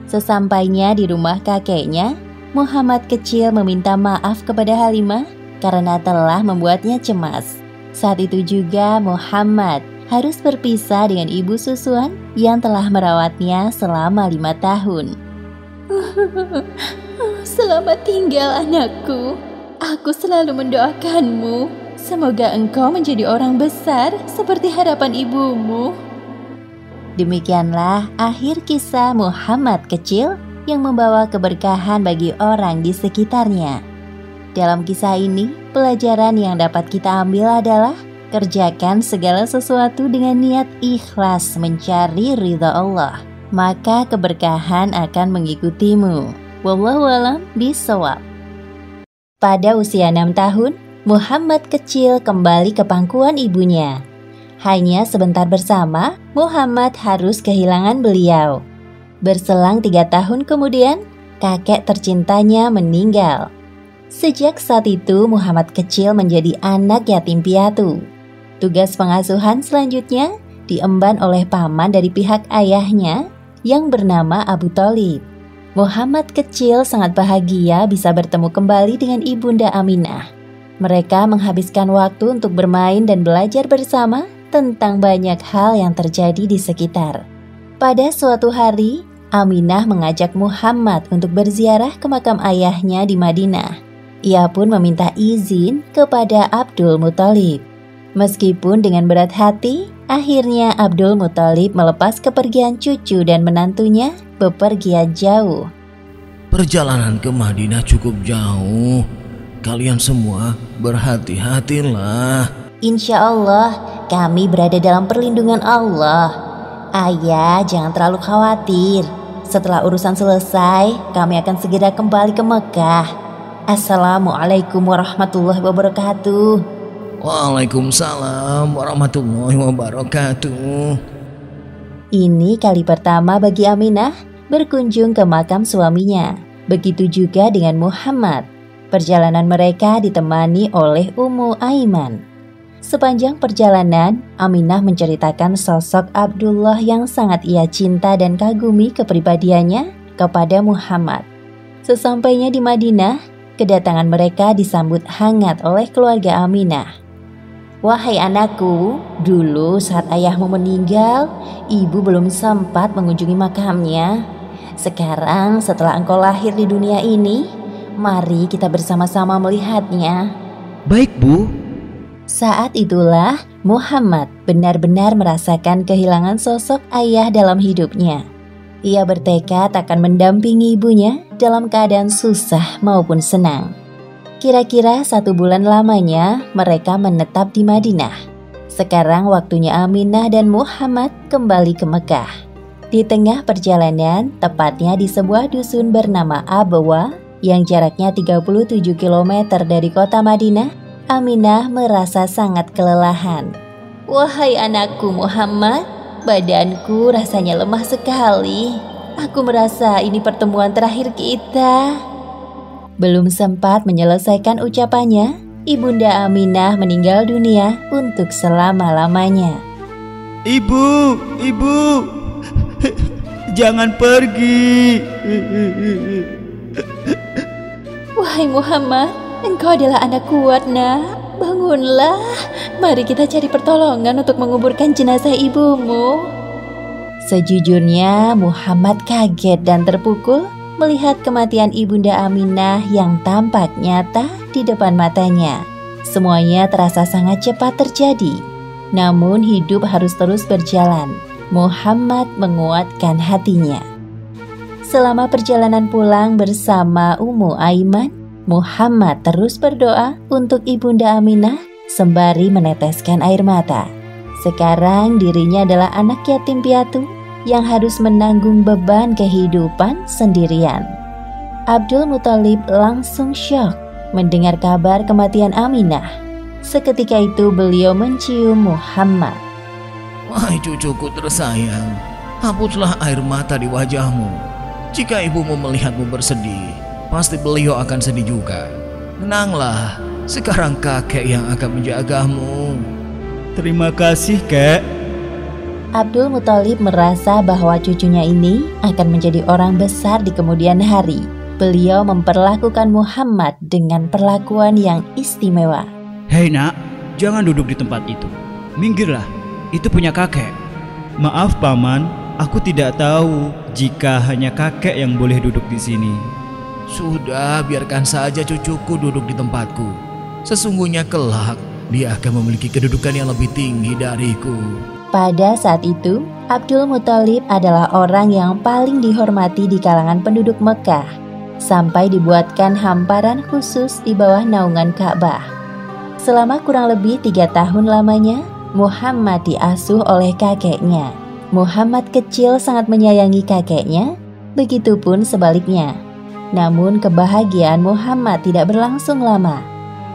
S1: Sesampainya di rumah kakeknya, Muhammad kecil meminta maaf kepada Halimah karena telah membuatnya cemas. Saat itu juga Muhammad harus berpisah dengan ibu susuan yang telah merawatnya selama 5 tahun.
S10: Selamat tinggal anakku. Aku selalu mendoakanmu. Semoga engkau menjadi orang besar seperti harapan ibumu.
S1: Demikianlah akhir kisah Muhammad kecil yang membawa keberkahan bagi orang di sekitarnya. Dalam kisah ini, pelajaran yang dapat kita ambil adalah kerjakan segala sesuatu dengan niat ikhlas mencari ridha Allah, maka keberkahan akan mengikutimu. Wallahu a'lam bishawab. Pada usia 6 tahun, Muhammad kecil kembali ke pangkuan ibunya. Hanya sebentar bersama, Muhammad harus kehilangan beliau. Berselang 3 tahun kemudian, kakek tercintanya meninggal. Sejak saat itu, Muhammad kecil menjadi anak yatim piatu. Tugas pengasuhan selanjutnya diemban oleh paman dari pihak ayahnya yang bernama Abu Thalib. Muhammad kecil sangat bahagia bisa bertemu kembali dengan ibunda Aminah. Mereka menghabiskan waktu untuk bermain dan belajar bersama tentang banyak hal yang terjadi di sekitar. Pada suatu hari, Aminah mengajak Muhammad untuk berziarah ke makam ayahnya di Madinah. Ia pun meminta izin kepada Abdul Muthalib. Meskipun dengan berat hati, akhirnya Abdul Muthalib melepas kepergian cucu dan menantunya bepergian jauh.
S11: Perjalanan ke Madinah cukup jauh. Kalian semua berhati-hatilah.
S1: Insya Allah, kami berada dalam perlindungan Allah. Ayah, jangan terlalu khawatir. Setelah urusan selesai, kami akan segera kembali ke Mekah. Assalamualaikum warahmatullahi wabarakatuh.
S11: Waalaikumsalam warahmatullahi wabarakatuh.
S1: Ini kali pertama bagi Aminah berkunjung ke makam suaminya. Begitu juga dengan Muhammad. Perjalanan mereka ditemani oleh Ummu Aiman. Sepanjang perjalanan, Aminah menceritakan sosok Abdullah yang sangat ia cinta dan kagumi kepribadiannya kepada Muhammad. Sesampainya di Madinah, kedatangan mereka disambut hangat oleh keluarga Aminah. Wahai anakku, dulu saat ayahmu meninggal, ibu belum sempat mengunjungi makamnya. Sekarang setelah engkau lahir di dunia ini, mari kita bersama-sama melihatnya.
S11: Baik, Bu.
S1: Saat itulah Muhammad benar-benar merasakan kehilangan sosok ayah dalam hidupnya. Ia bertekad akan mendampingi ibunya dalam keadaan susah maupun senang. Kira-kira 1 bulan lamanya mereka menetap di Madinah. Sekarang waktunya Aminah dan Muhammad kembali ke Mekah. Di tengah perjalanan, tepatnya di sebuah dusun bernama Abwa yang jaraknya 37 km dari kota Madinah, Aminah merasa sangat kelelahan. Wahai anakku Muhammad, badanku rasanya lemah sekali. Aku merasa ini pertemuan terakhir kita. Belum sempat menyelesaikan ucapannya, ibunda Aminah meninggal dunia untuk selama-lamanya.
S9: Ibu, jangan pergi.
S10: Wahai Muhammad, engkau adalah anak kuat, nak. Bangunlah. Mari kita cari pertolongan untuk menguburkan jenazah ibumu.
S1: Sejujurnya Muhammad kaget dan terpukul melihat kematian ibunda Aminah yang tampak nyata di depan matanya. Semuanya terasa sangat cepat terjadi. Namun hidup harus terus berjalan. Muhammad menguatkan hatinya. Selama perjalanan pulang bersama Ummu Aiman, Muhammad terus berdoa untuk ibunda Aminah sembari meneteskan air mata. Sekarang dirinya adalah anak yatim piatu yang harus menanggung beban kehidupan sendirian. Abdul Muthalib langsung syok mendengar kabar kematian Aminah. Seketika itu beliau mencium Muhammad.
S11: Wahai cucuku tersayang, hapuslah air mata di wajahmu. Jika ibumu melihatmu bersedih, pasti beliau akan sedih juga. Tenanglah, sekarang kakek yang akan menjagamu.
S9: Terima kasih, Kek.
S1: Abdul Muthalib merasa bahwa cucunya ini akan menjadi orang besar di kemudian hari. Beliau memperlakukan Muhammad dengan perlakuan yang istimewa.
S9: Hei nak, jangan duduk di tempat itu. Minggirlah, itu punya kakek. Maaf paman, aku tidak tahu jika hanya kakek yang boleh duduk di sini.
S11: Sudah, biarkan saja cucuku duduk di tempatku. Sesungguhnya kelak dia akan memiliki kedudukan yang lebih tinggi dariku.
S1: Pada saat itu, Abdul Muthalib adalah orang yang paling dihormati di kalangan penduduk Mekah, sampai dibuatkan hamparan khusus di bawah naungan Ka'bah. Selama kurang lebih 3 tahun lamanya, Muhammad diasuh oleh kakeknya. Muhammad kecil sangat menyayangi kakeknya, begitupun sebaliknya. Namun kebahagiaan Muhammad tidak berlangsung lama.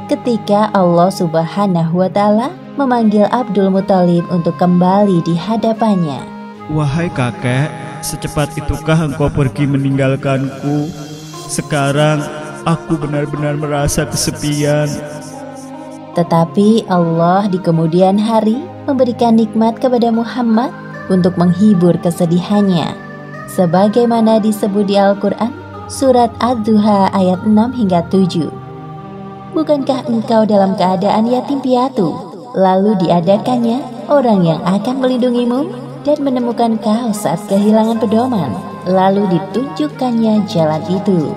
S1: Ketika Allah Subhanahu wa Ta'ala memanggil Abdul Muthalib untuk kembali di hadapannya.
S9: Wahai kakek, secepat itukah engkau pergi meninggalkanku? Sekarang aku benar-benar merasa kesepian.
S1: Tetapi Allah di kemudian hari memberikan nikmat kepada Muhammad untuk menghibur kesedihannya. Sebagaimana disebut di Al-Quran, surat Ad-Duha ayat 6 hingga 7. Bukankah engkau dalam keadaan yatim piatu, lalu diadakannya orang yang akan melindungimu dan menemukan kau saat kehilangan pedoman, lalu ditunjukkannya jalan itu.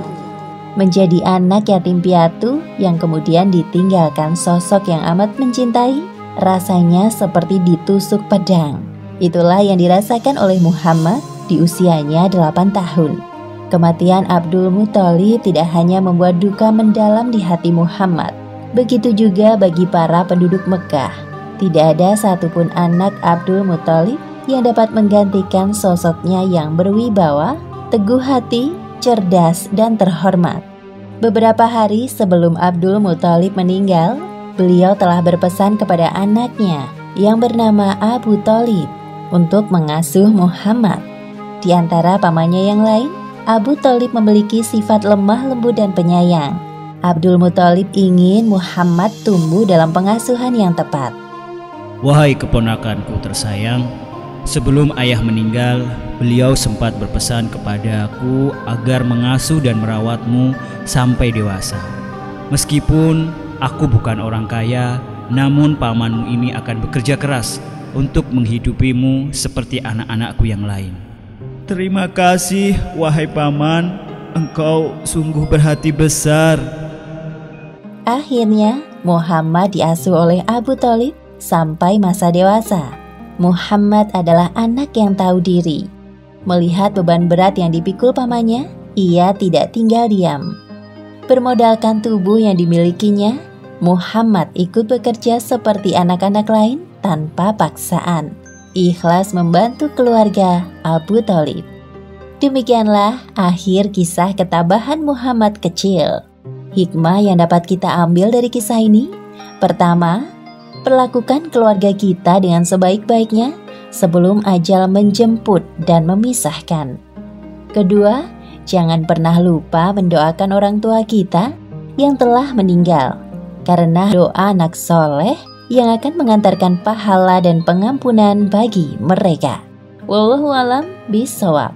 S1: Menjadi anak yatim piatu yang kemudian ditinggalkan sosok yang amat mencintai, rasanya seperti ditusuk pedang. Itulah yang dirasakan oleh Muhammad di usianya 8 tahun. Kematian Abdul Muthalib tidak hanya membuat duka mendalam di hati Muhammad, begitu juga bagi para penduduk Mekah. Tidak ada satupun anak Abdul Muthalib yang dapat menggantikan sosoknya yang berwibawa, teguh hati, cerdas, dan terhormat. Beberapa hari sebelum Abdul Muthalib meninggal, beliau telah berpesan kepada anaknya yang bernama Abu Thalib untuk mengasuh Muhammad. Di antara pamannya yang lain, Abu Thalib memiliki sifat lemah lembut dan penyayang. Abdul Muthalib ingin Muhammad tumbuh dalam pengasuhan yang tepat.
S9: Wahai keponakanku tersayang, sebelum ayah meninggal, beliau sempat berpesan kepadaku agar mengasuh dan merawatmu sampai dewasa. Meskipun aku bukan orang kaya, namun pamanmu ini akan bekerja keras untuk menghidupimu seperti anak-anakku yang lain. Terima kasih, wahai paman, engkau sungguh berhati besar.
S1: Akhirnya, Muhammad diasuh oleh Abu Thalib sampai masa dewasa. Muhammad adalah anak yang tahu diri. Melihat beban berat yang dipikul pamannya, ia tidak tinggal diam. Bermodalkan tubuh yang dimilikinya, Muhammad ikut bekerja seperti anak-anak lain tanpa paksaan. Ikhlas membantu keluarga Abu Thalib. Demikianlah akhir kisah ketabahan Muhammad kecil. Hikmah yang dapat kita ambil dari kisah ini, pertama, perlakukan keluarga kita dengan sebaik-baiknya sebelum ajal menjemput dan memisahkan. Kedua, jangan pernah lupa mendoakan orang tua kita yang telah meninggal, karena doa anak soleh yang akan mengantarkan pahala dan pengampunan bagi mereka. Wallahu a'lam bishawab.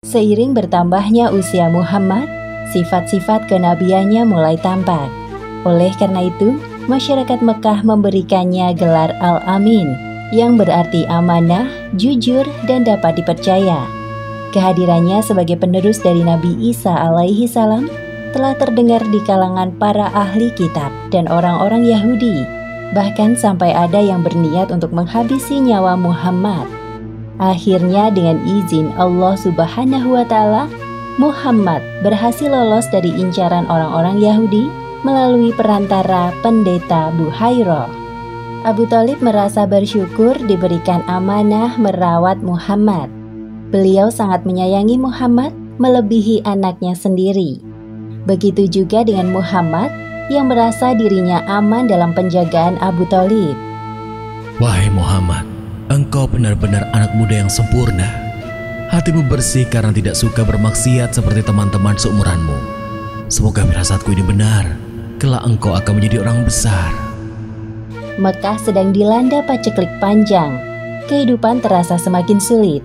S1: Seiring bertambahnya usia Muhammad, sifat-sifat kenabiannya mulai tampak. Oleh karena itu, masyarakat Mekah memberikannya gelar Al-Amin, yang berarti amanah, jujur, dan dapat dipercaya. Kehadirannya sebagai penerus dari Nabi Isa alaihi salam telah terdengar di kalangan para ahli kitab dan orang-orang Yahudi. Bahkan sampai ada yang berniat untuk menghabisi nyawa Muhammad. Akhirnya dengan izin Allah Subhanahu wa Ta'ala, Muhammad berhasil lolos dari incaran orang-orang Yahudi melalui perantara pendeta Buhairah. Abu Thalib merasa bersyukur diberikan amanah merawat Muhammad. Beliau sangat menyayangi Muhammad
S10: melebihi anaknya sendiri. Begitu juga dengan Muhammad yang merasa dirinya aman dalam penjagaan Abu Thalib.
S8: Wahai Muhammad, engkau benar-benar anak muda yang sempurna. Hatimu bersih karena tidak suka bermaksiat seperti teman-teman seumuranmu. Semoga firasatku ini benar. Kelak engkau akan menjadi orang besar.
S10: Mekah sedang dilanda paceklik panjang. Kehidupan terasa semakin sulit.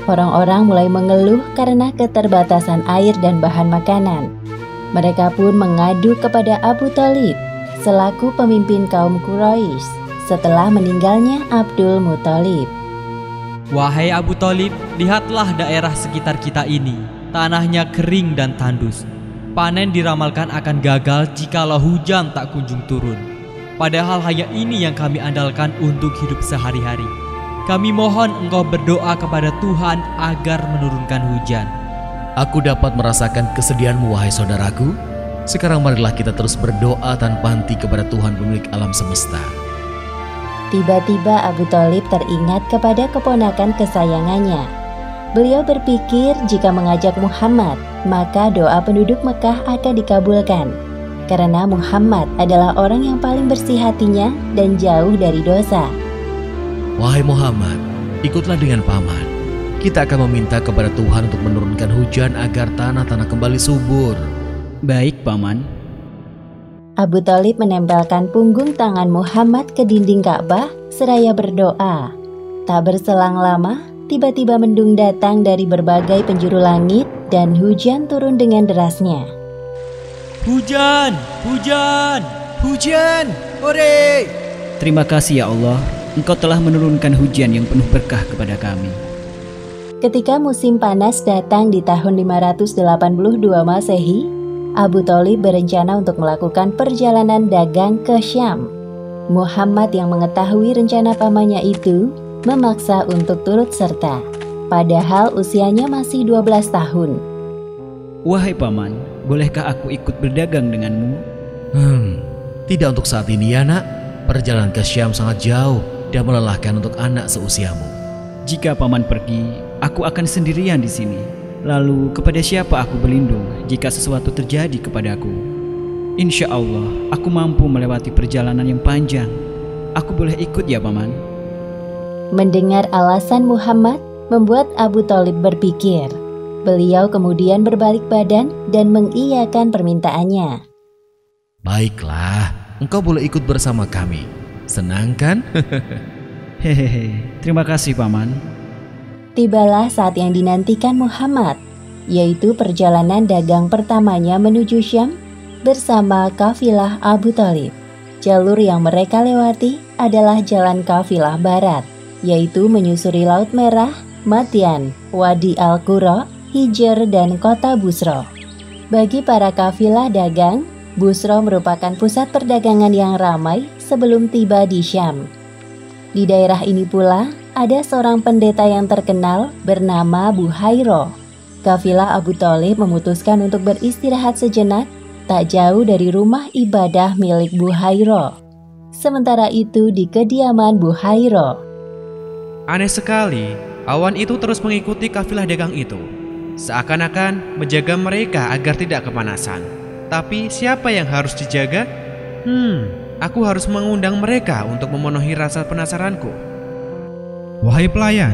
S10: Orang-orang mulai mengeluh karena keterbatasan air dan bahan makanan. Mereka pun mengadu kepada Abu Thalib selaku pemimpin kaum Quraisy setelah meninggalnya Abdul Muthalib.
S3: Wahai Abu Thalib, lihatlah daerah sekitar kita ini. Tanahnya kering dan tandus. Panen diramalkan akan gagal jikalau hujan tak kunjung turun. Padahal hanya ini yang kami andalkan untuk hidup sehari-hari. Kami mohon engkau berdoa kepada Tuhan agar menurunkan hujan.
S8: Aku dapat merasakan kesedihanmu, wahai saudaraku. Sekarang marilah kita terus berdoa tanpa henti kepada Tuhan pemilik alam semesta.
S10: Tiba-tiba Abu Thalib teringat kepada keponakan kesayangannya. Beliau berpikir jika mengajak Muhammad, maka doa penduduk Mekah akan dikabulkan. Karena Muhammad adalah orang yang paling bersih hatinya dan jauh dari dosa.
S8: Wahai Muhammad, ikutlah dengan paman. Kita akan meminta kepada Tuhan untuk menurunkan hujan agar tanah-tanah kembali subur.
S9: Baik, paman.
S10: Abu Thalib menempelkan punggung tangan Muhammad ke dinding Ka'bah seraya berdoa. Tak berselang lama, tiba-tiba mendung datang dari berbagai penjuru langit dan hujan turun dengan derasnya.
S3: Hujan! Hujan!
S5: Hujan! Hore!
S9: Terima kasih ya Allah, Engkau telah menurunkan hujan yang penuh berkah kepada kami.
S10: Ketika musim panas datang di tahun 582 Masehi, Abu Thalib berencana untuk melakukan perjalanan dagang ke Syam. Muhammad yang mengetahui rencana pamannya itu memaksa untuk turut serta, padahal usianya masih 12 tahun.
S9: Wahai paman, bolehkah aku ikut berdagang denganmu?
S8: Tidak untuk saat ini ya nak. Perjalanan ke Syam sangat jauh dan melelahkan untuk anak seusiamu.
S9: Jika paman pergi, aku akan sendirian di sini. Lalu kepada siapa aku berlindung jika sesuatu terjadi kepadaku? Insya Allah, aku mampu melewati perjalanan yang panjang. Aku boleh ikut ya paman?
S10: Mendengar alasan Muhammad membuat Abu Thalib berpikir. Beliau kemudian berbalik badan dan mengiyakan permintaannya.
S8: Baiklah, engkau boleh ikut bersama kami. Senang kan?
S9: Hehehe, terima kasih paman.
S10: Tibalah saat yang dinantikan Muhammad, yaitu perjalanan dagang pertamanya menuju Syam bersama kafilah Abu Thalib. Jalur yang mereka lewati adalah jalan kafilah barat, yaitu menyusuri Laut Merah, Madian, Wadi Al-Qura, Hijr, dan kota Busra. Bagi para kafilah dagang, Busra merupakan pusat perdagangan yang ramai sebelum tiba di Syam. Di daerah ini pula, ada seorang pendeta yang terkenal bernama Buhairah. Kafilah Abu Thalib memutuskan untuk beristirahat sejenak tak jauh dari rumah ibadah milik Buhairah. Sementara itu di kediaman Buhairah.
S2: Aneh sekali, awan itu terus mengikuti kafilah dagang itu. Seakan-akan menjaga mereka agar tidak kepanasan. Tapi siapa yang harus dijaga? Aku harus mengundang mereka untuk memenuhi rasa penasaranku.
S4: Wahai pelayan,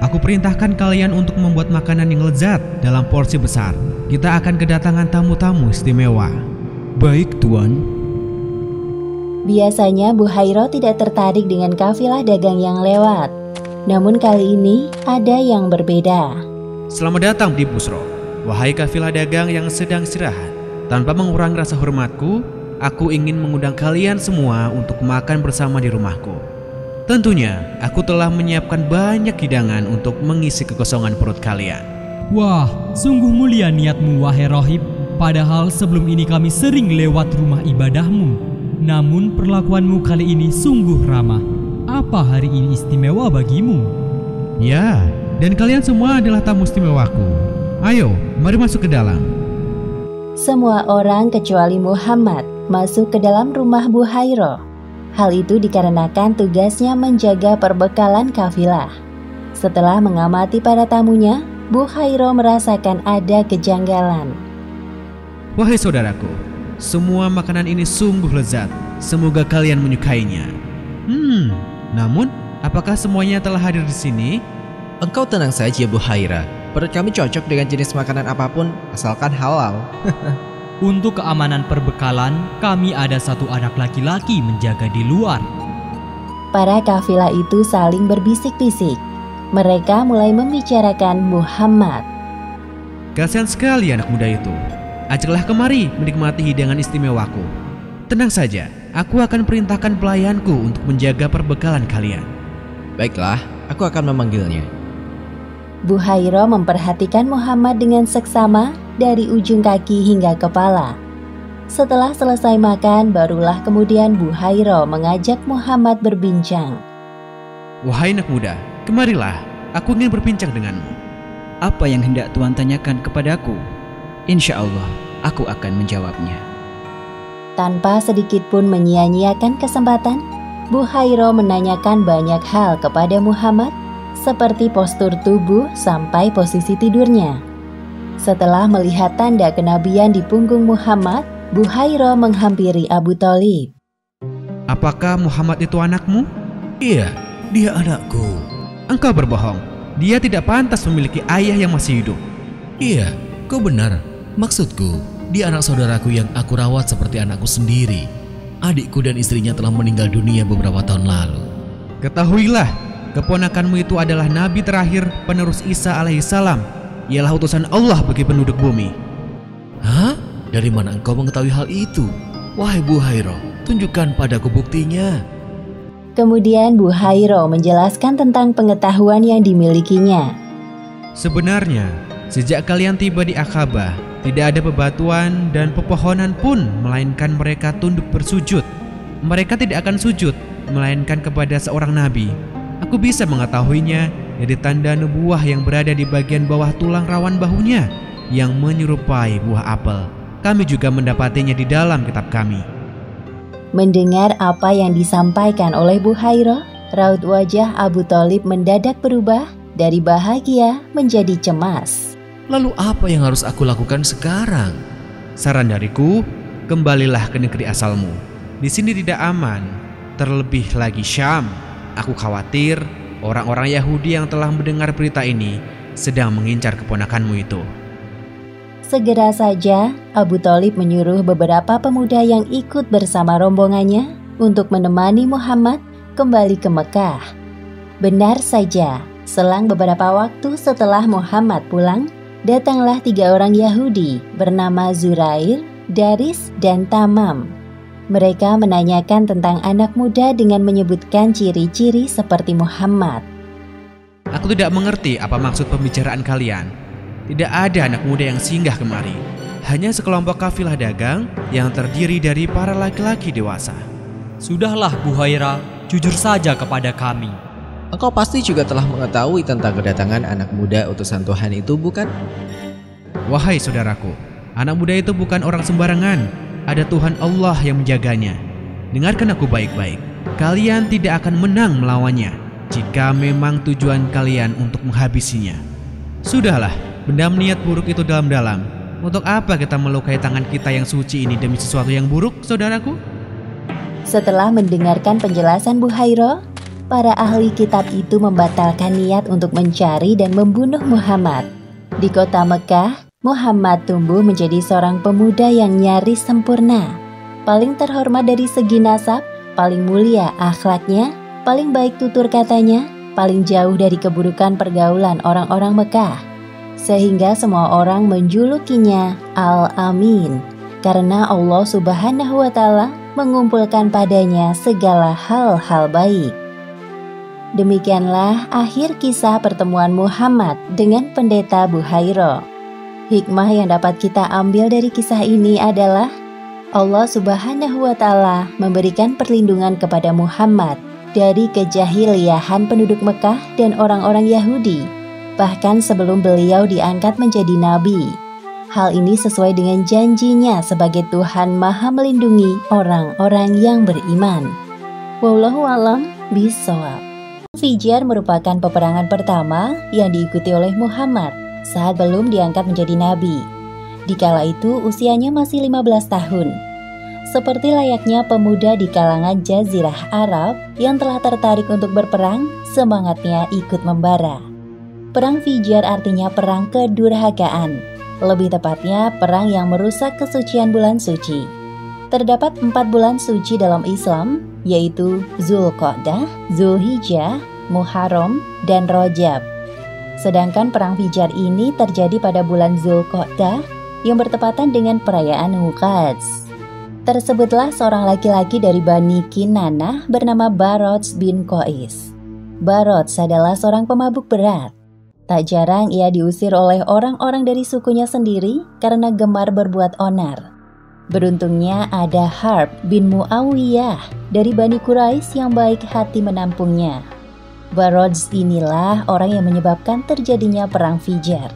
S4: aku perintahkan kalian untuk membuat makanan yang lezat dalam porsi besar. Kita akan kedatangan tamu-tamu istimewa.
S3: Baik, Tuan.
S10: Biasanya Buhairah tidak tertarik dengan kafilah dagang yang lewat. Namun kali ini ada yang berbeda.
S2: Selamat datang di Busra, wahai kafilah dagang yang sedang istirahat. Tanpa mengurangi rasa hormatku, aku ingin mengundang kalian semua untuk makan bersama di rumahku. Tentunya, aku telah menyiapkan banyak hidangan untuk mengisi kekosongan perut kalian.
S3: Wah, sungguh mulia niatmu, wahai Rohib. Padahal sebelum ini kami sering lewat rumah ibadahmu. Namun perlakuanmu kali ini sungguh ramah. Apa hari ini istimewa bagimu?
S4: Ya, dan kalian semua adalah tamu istimewaku. Ayo, mari masuk ke dalam.
S10: Semua orang kecuali Muhammad masuk ke dalam rumah Buhairah. Hal itu dikarenakan tugasnya menjaga perbekalan kafilah. Setelah mengamati para tamunya,
S1: Buhairah merasakan ada kejanggalan.
S2: Wahai saudaraku, semua makanan ini sungguh lezat. Semoga kalian menyukainya. Namun, apakah semuanya telah hadir di sini?
S5: Engkau tenang saja, Buhairah. Perut kami cocok dengan jenis makanan apapun, asalkan halal.
S3: Untuk keamanan perbekalan, kami ada satu anak laki-laki menjaga di luar.
S1: Para kafilah itu saling berbisik-bisik. Mereka mulai membicarakan Muhammad.
S2: Kasihan sekali anak muda itu. Ajaklah kemari menikmati hidangan istimewaku. Tenang saja, aku akan perintahkan pelayanku untuk menjaga perbekalan kalian.
S5: Baiklah, aku akan memanggilnya.
S1: Buhairah memperhatikan Muhammad dengan seksama dari ujung kaki hingga kepala. Setelah selesai makan, barulah kemudian Buhairah mengajak Muhammad berbincang.
S2: Wahai anak muda, kemarilah, aku ingin berbincang denganmu.
S9: Apa yang hendak Tuhan tanyakan kepadaku? Insya Allah, aku akan menjawabnya.
S1: Tanpa sedikit pun menyia-nyiakan kesempatan, Buhairah menanyakan banyak hal kepada Muhammad, seperti postur tubuh sampai posisi tidurnya. Setelah melihat tanda kenabian di punggung Muhammad, Buhairah menghampiri Abu Thalib.
S2: Apakah Muhammad itu anakmu?
S8: Iya, dia anakku.
S2: Engkau berbohong. Dia tidak pantas memiliki ayah yang masih hidup.
S8: Iya, kau benar. Maksudku, dia anak saudaraku yang aku rawat seperti anakku sendiri. Adikku dan istrinya telah meninggal dunia beberapa tahun lalu.
S2: Ketahuilah, keponakanmu itu adalah nabi terakhir penerus Isa alaihissalam. Ialah utusan Allah bagi penduduk bumi.
S8: Hah? Dari mana engkau mengetahui hal itu? Wahai Buhairah, tunjukkan padaku buktinya.
S1: Kemudian Buhairah menjelaskan tentang pengetahuan yang dimilikinya.
S2: Sebenarnya, sejak kalian tiba di Aqabah, tidak ada bebatuan dan pepohonan pun, melainkan mereka tunduk bersujud. Mereka tidak akan sujud, melainkan kepada seorang nabi. Aku bisa mengetahuinya dari tanda nubuah yang berada di bagian bawah tulang rawan bahunya yang menyerupai buah apel. Kami juga mendapatinya di dalam kitab kami.
S1: Mendengar apa yang disampaikan oleh Buhairah, raut wajah Abu Thalib mendadak berubah dari bahagia menjadi cemas.
S8: Lalu apa yang harus aku lakukan sekarang?
S2: Saran dariku, kembalilah ke negeri asalmu. Di sini tidak aman, terlebih lagi Syam. Aku khawatir orang-orang Yahudi yang telah mendengar berita ini sedang mengincar keponakanmu itu.
S1: Segera saja Abu Thalib menyuruh beberapa pemuda yang ikut bersama rombongannya untuk menemani Muhammad kembali ke Mekah. Benar saja, selang beberapa waktu setelah Muhammad pulang, datanglah 3 orang Yahudi bernama Zurair, Daris, dan Tamam. Mereka menanyakan tentang anak muda dengan menyebutkan ciri-ciri seperti Muhammad.
S2: Aku tidak mengerti apa maksud pembicaraan kalian. Tidak ada anak muda yang singgah kemari. Hanya sekelompok kafilah dagang yang terdiri dari para laki-laki dewasa.
S3: Sudahlah Buhairah, jujur saja kepada kami.
S5: Engkau pasti juga telah mengetahui tentang kedatangan anak muda utusan Tuhan itu, bukan?
S2: Wahai saudaraku, anak muda itu bukan orang sembarangan. Ada Tuhan Allah yang menjaganya. Dengarkan aku baik-baik. Kalian tidak akan menang melawannya jika memang tujuan kalian untuk menghabisinya. Sudahlah, bendam niat buruk itu dalam-dalam. Untuk apa kita melukai tangan kita yang suci ini demi sesuatu yang buruk, saudaraku?
S1: Setelah mendengarkan penjelasan Buhairah, para ahli kitab itu membatalkan niat untuk mencari dan membunuh Muhammad. Di kota Mekah, Muhammad tumbuh menjadi seorang pemuda yang nyaris sempurna. Paling terhormat dari segi nasab, paling mulia akhlaknya, paling baik tutur katanya, paling jauh dari keburukan pergaulan orang-orang Mekah. Sehingga semua orang menjulukinya Al-Amin, karena Allah Subhanahu wa Ta'ala mengumpulkan padanya segala hal-hal baik. Demikianlah akhir kisah pertemuan Muhammad dengan pendeta Buhairah. Hikmah yang dapat kita ambil dari kisah ini adalah Allah Subhanahu wa Ta'ala memberikan perlindungan kepada Muhammad dari kejahiliahan penduduk Mekah dan orang-orang Yahudi, bahkan sebelum beliau diangkat menjadi nabi. Hal ini sesuai dengan janjinya sebagai Tuhan Maha melindungi orang-orang yang beriman. Wallahu a'lam bishawab. Fijar merupakan peperangan pertama yang diikuti oleh Muhammad. saat belum diangkat menjadi nabi. Dikala itu usianya masih 15 tahun. Seperti layaknya pemuda di kalangan Jazirah Arab yang telah tertarik untuk berperang, semangatnya ikut membara. Perang Fijar artinya perang kedurhakaan, lebih tepatnya perang yang merusak kesucian bulan suci. Terdapat 4 bulan suci dalam Islam, yaitu Zulqa'dah, Zulhijjah, Muharram, dan Rajab. Sedangkan perang Fijar ini terjadi pada bulan Zulqa'dah yang bertepatan dengan perayaan Uqadz. Tersebutlah seorang laki-laki dari Bani Kinanah bernama Barods bin Qais. Barods adalah seorang pemabuk berat. Tak jarang ia diusir oleh orang-orang dari sukunya sendiri karena gemar berbuat onar. Beruntungnya ada Harb bin Muawiyah dari Bani Quraisy yang baik hati menampungnya. Barods inilah orang yang menyebabkan terjadinya perang Fijar.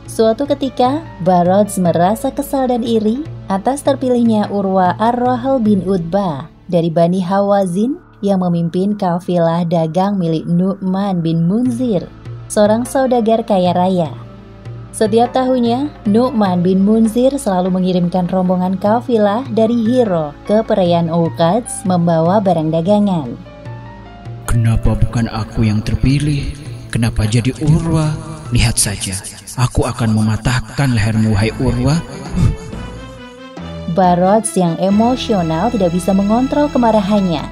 S1: Suatu ketika, Barods merasa kesal dan iri atas terpilihnya Urwa Ar-Rahal bin Utbah dari Bani Hawazin yang memimpin kafilah dagang milik Nu'man bin Munzir, seorang saudagar kaya raya. Setiap tahunnya, Nu'man bin Munzir selalu mengirimkan rombongan kafilah dari Hiro ke perayaan Uqadz membawa barang dagangan.
S9: Kenapa bukan aku yang terpilih? Kenapa jadi Urwa? Lihat saja, aku akan mematahkan lehermu, wahai Urwa.
S1: Barods yang emosional tidak bisa mengontrol kemarahannya.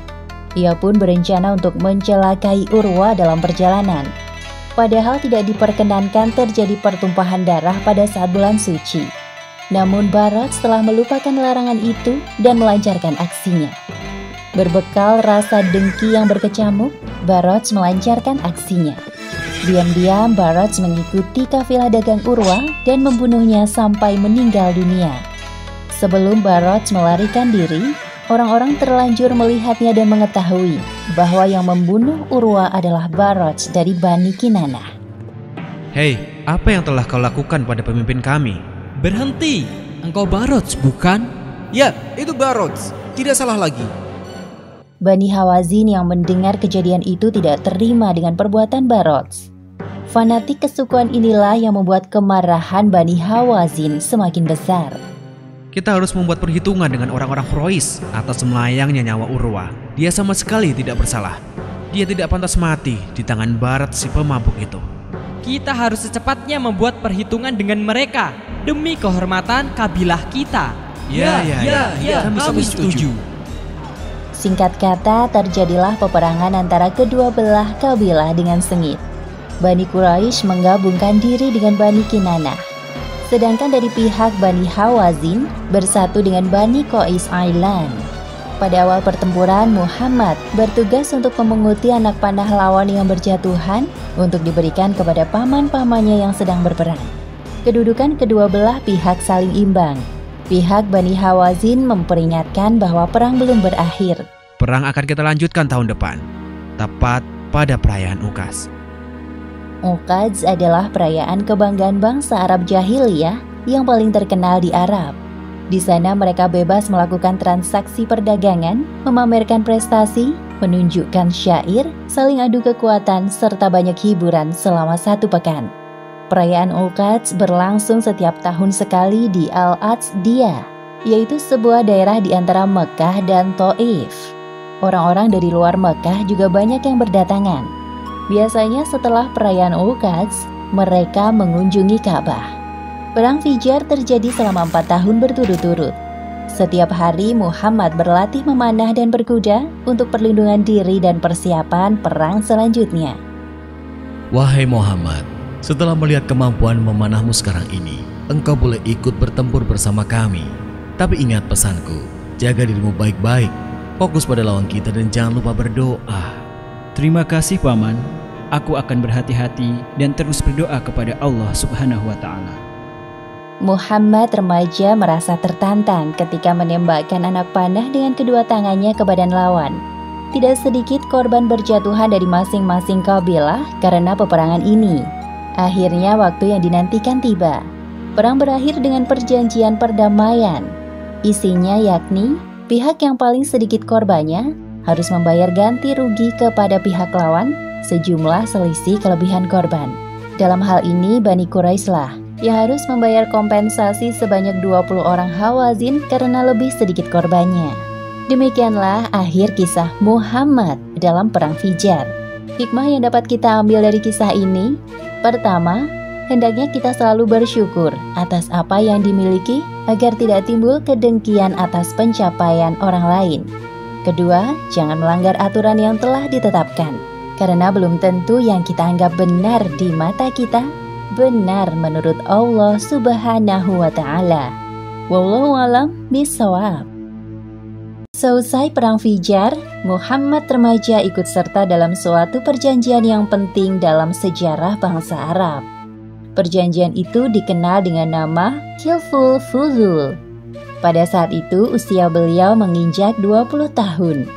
S1: Ia pun berencana untuk mencelakai Urwa dalam perjalanan. Padahal tidak diperkenankan terjadi pertumpahan darah pada saat bulan suci. Namun Barods telah melupakan larangan itu dan melancarkan aksinya. Berbekal rasa dengki yang berkecamuk, Barods melancarkan aksinya. Diam-diam Barods mengikuti kafilah dagang Urwa dan membunuhnya sampai meninggal dunia. Sebelum Barods melarikan diri, orang-orang terlanjur melihatnya dan mengetahui bahwa yang membunuh Urwa adalah Barods dari Bani Kinanah.
S2: Hei, apa yang telah kau lakukan pada pemimpin kami?
S3: Berhenti, engkau Barods bukan?
S5: Ya, itu Barods, tidak salah lagi.
S1: Bani Hawazin yang mendengar kejadian itu tidak terima dengan perbuatan Barods. Fanatik kesukuan inilah yang membuat kemarahan Bani Hawazin semakin besar.
S2: Kita harus membuat perhitungan dengan orang-orang Quraisy atas melayangnya nyawa Urwa. Dia sama sekali tidak bersalah. Dia tidak pantas mati di tangan Barat si pemabuk itu.
S3: Kita harus secepatnya membuat perhitungan dengan mereka demi kehormatan kabilah kita.
S2: Ya,
S3: kami setuju.
S1: Singkat kata, terjadilah peperangan antara kedua belah kabilah dengan sengit. Bani Quraisy menggabungkan diri dengan Bani Kinanah. Sedangkan dari pihak Bani Hawazin bersatu dengan Bani Qais Ailan. Pada awal pertempuran, Muhammad bertugas untuk memunguti anak panah lawan yang berjatuhan untuk diberikan kepada paman-pamannya yang sedang berperang. Kedudukan kedua belah pihak saling imbang. Pihak Bani Hawazin memperingatkan bahwa perang belum berakhir.
S2: Perang akan kita lanjutkan tahun depan, tepat pada perayaan Uqadz.
S1: Uqadz adalah perayaan kebanggaan bangsa Arab jahiliyah yang paling terkenal di Arab. Di sana mereka bebas melakukan transaksi perdagangan, memamerkan prestasi, menunjukkan syair, saling adu kekuatan, serta banyak hiburan selama 1 pekan. Perayaan Uqadz berlangsung setiap tahun sekali di Al-Atsdiyah, yaitu sebuah daerah di antara Mekah dan Thaif. Orang-orang dari luar Mekah juga banyak yang berdatangan. Biasanya setelah perayaan Uqadz, mereka mengunjungi Ka'bah. Perang Fijar terjadi selama 4 tahun berturut-turut. Setiap hari Muhammad berlatih memanah dan berkuda untuk perlindungan diri dan persiapan perang selanjutnya.
S8: Wahai Muhammad, setelah melihat kemampuan memanahmu sekarang ini, engkau boleh ikut bertempur bersama kami. Tapi ingat pesanku, jaga dirimu baik-baik, fokus pada lawan kita dan jangan lupa berdoa.
S9: Terima kasih Paman, aku akan berhati-hati dan terus berdoa kepada Allah Subhanahu wa Ta'ala.
S1: Muhammad remaja merasa tertantang ketika menembakkan anak panah dengan kedua tangannya ke badan lawan. Tidak sedikit korban berjatuhan dari masing-masing kabilah karena peperangan ini. Akhirnya waktu yang dinantikan tiba. Perang berakhir dengan perjanjian perdamaian. Isinya yakni pihak yang paling sedikit korbannya harus membayar ganti rugi kepada pihak lawan sejumlah selisih kelebihan korban. Dalam hal ini Bani Quraisy-lah yang harus membayar kompensasi sebanyak 20 orang Hawazin karena lebih sedikit korbannya. Demikianlah akhir kisah Muhammad dalam Perang Fijar. Hikmah yang dapat kita ambil dari kisah ini, pertama, hendaknya kita selalu bersyukur atas apa yang dimiliki agar tidak timbul kedengkian atas pencapaian orang lain. Kedua, jangan melanggar aturan yang telah ditetapkan, karena belum tentu yang kita anggap benar di mata kita benar menurut Allah Subhanahu wa Ta'ala. Wallahu a'lam bishawab. Selesai Perang Fijar, Muhammad remaja ikut serta dalam suatu perjanjian yang penting dalam sejarah bangsa Arab. Perjanjian itu dikenal dengan nama Hilful Fuzul. Pada saat itu usia beliau menginjak 20 tahun.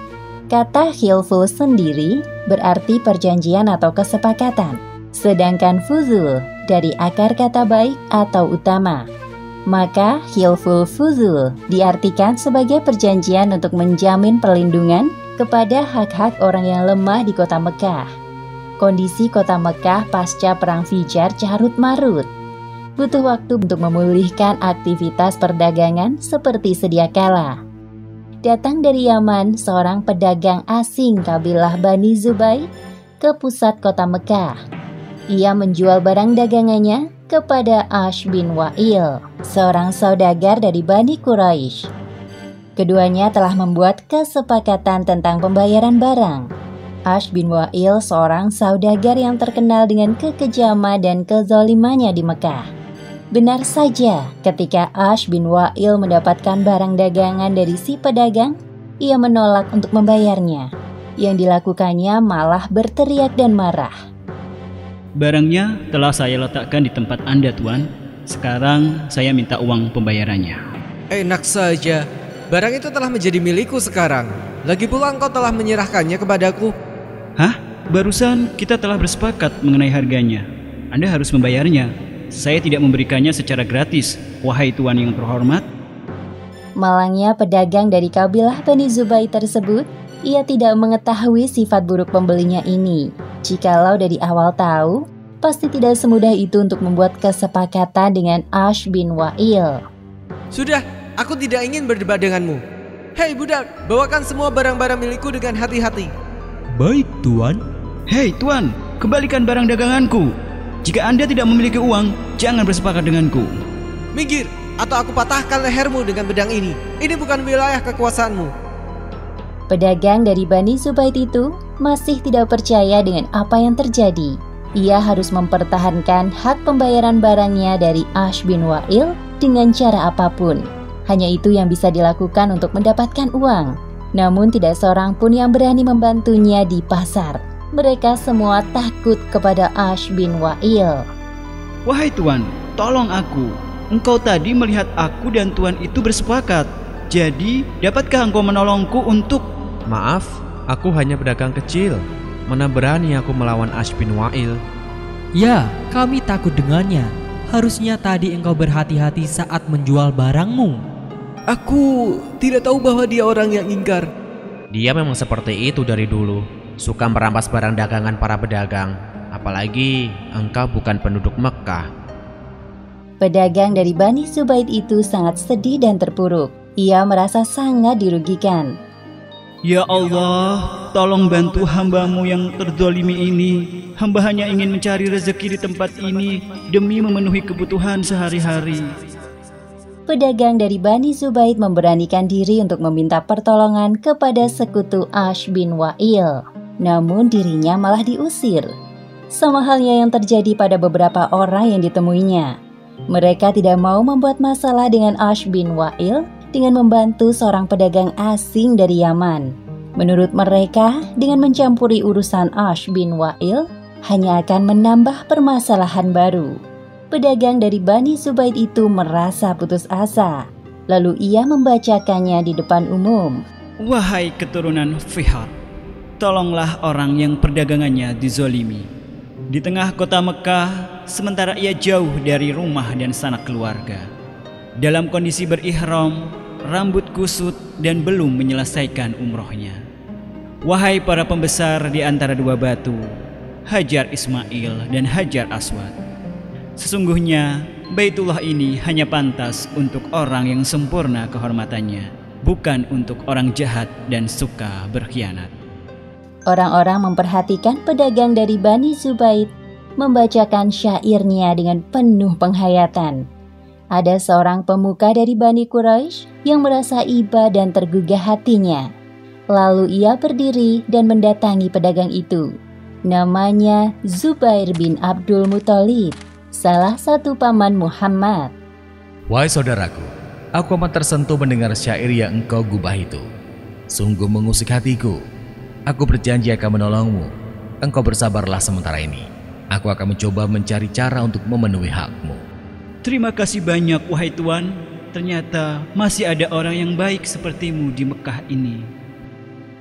S1: Kata Hilful sendiri berarti perjanjian atau kesepakatan, sedangkan Fuzul dari akar kata baik atau utama. Maka Hilful Fuzul diartikan sebagai perjanjian untuk menjamin perlindungan kepada hak-hak orang yang lemah di kota Mekah. Kondisi kota Mekah pasca Perang Fijar carut marut. Butuh waktu untuk memulihkan aktivitas perdagangan seperti sedia kala. Datang dari Yaman seorang pedagang asing kabilah Bani Zubair ke pusat kota Mekah. Ia menjual barang dagangannya kepada Ash bin Wa'il, seorang saudagar dari Bani Quraisy. Keduanya telah membuat kesepakatan tentang pembayaran barang. Ash bin Wa'il seorang saudagar yang terkenal dengan kekejaman dan kezalimannya di Mekah. Benar saja, ketika Ash bin Wa'il mendapatkan barang dagangan dari si pedagang, ia menolak untuk membayarnya. Yang dilakukannya malah berteriak dan marah.
S9: Barangnya telah saya letakkan di tempat Anda, Tuan. Sekarang saya minta uang pembayarannya.
S5: Enak saja. Barang itu telah menjadi milikku sekarang. Lagi pula engkau telah menyerahkannya kepadaku.
S9: Hah? Barusan kita telah bersepakat mengenai harganya. Anda harus membayarnya. Saya tidak memberikannya secara gratis, wahai Tuan yang terhormat.
S1: Malangnya pedagang dari kabilah Bani Zubair tersebut, ia tidak mengetahui sifat buruk pembelinya ini. Jikalau dari awal tahu, pasti tidak semudah itu untuk membuat kesepakatan dengan Ash bin Wa'il.
S5: Sudah, aku tidak ingin berdebat denganmu. Hei budak, bawakan semua barang-barang milikku dengan hati-hati.
S3: Baik, Tuan.
S9: Hei Tuan, kembalikan barang daganganku. Jika Anda tidak memiliki uang, jangan bersepakat denganku.
S5: Minggir, atau aku patahkan lehermu dengan pedang ini. Ini bukan wilayah kekuasaanmu.
S1: Pedagang dari Bani Zubair itu masih tidak percaya dengan apa yang terjadi. Ia harus mempertahankan hak pembayaran barangnya dari Ash bin Wa'il dengan cara apapun. Hanya itu yang bisa dilakukan untuk mendapatkan uang. Namun tidak seorang pun yang berani membantunya di pasar. Mereka semua takut kepada Ash bin Wa'il.
S9: Wahai Tuan, tolong aku. Engkau tadi melihat aku dan Tuan itu bersepakat. Jadi, dapatkah engkau menolongku untuk...
S2: Maaf, aku hanya pedagang kecil. Mana berani aku melawan Ash bin Wa'il?
S3: Ya, kami takut dengannya. Harusnya tadi engkau berhati-hati saat menjual barangmu.
S7: Aku tidak tahu bahwa dia orang yang ingkar.
S2: Dia memang seperti itu dari dulu. Suka merampas barang dagangan para pedagang. Apalagi engkau bukan penduduk Mekah.
S1: Pedagang dari Bani Zubair itu sangat sedih dan terpuruk. Ia merasa sangat dirugikan.
S9: Ya Allah, tolong bantu hamba-Mu yang terzalimi ini. Hamba hanya ingin mencari rezeki di tempat ini demi memenuhi kebutuhan sehari-hari.
S1: Pedagang dari Bani Zubair memberanikan diri untuk meminta pertolongan kepada sekutu Ash bin Wa'il. Namun dirinya malah diusir. Sama halnya yang terjadi pada beberapa orang yang ditemuinya. Mereka tidak mau membuat masalah dengan Ash bin Wa'il dengan membantu seorang pedagang asing dari Yaman. Menurut mereka, dengan mencampuri urusan Ash bin Wa'il hanya akan menambah permasalahan baru. Pedagang dari Bani Zubair itu merasa putus asa. Lalu ia membacakannya di depan umum.
S9: Wahai keturunan Fihr, tolonglah orang yang perdagangannya dizolimi. Di tengah kota Mekah, sementara ia jauh dari rumah dan sanak keluarga. Dalam kondisi berihram, rambut kusut dan belum menyelesaikan umrohnya. Wahai para pembesar di antara dua batu, Hajar Ismail dan Hajar Aswad. Sesungguhnya Baitullah ini hanya pantas untuk orang yang sempurna kehormatannya, bukan untuk orang jahat dan suka berkhianat.
S1: Orang-orang memperhatikan pedagang dari Bani Zubair membacakan syairnya dengan penuh penghayatan. Ada seorang pemuka dari Bani Quraisy yang merasa iba dan tergugah hatinya. Lalu ia berdiri dan mendatangi pedagang itu. Namanya Zubair bin Abdul Muthalib, salah satu paman Muhammad.
S8: Wahai saudaraku, aku amat tersentuh mendengar syair yang engkau gubah itu. Sungguh mengusik hatiku. Aku berjanji akan menolongmu. Engkau bersabarlah sementara ini. Aku akan mencoba mencari cara untuk memenuhi hakmu.
S9: Terima kasih banyak wahai Tuan. Ternyata masih ada orang yang baik sepertimu di Mekah ini.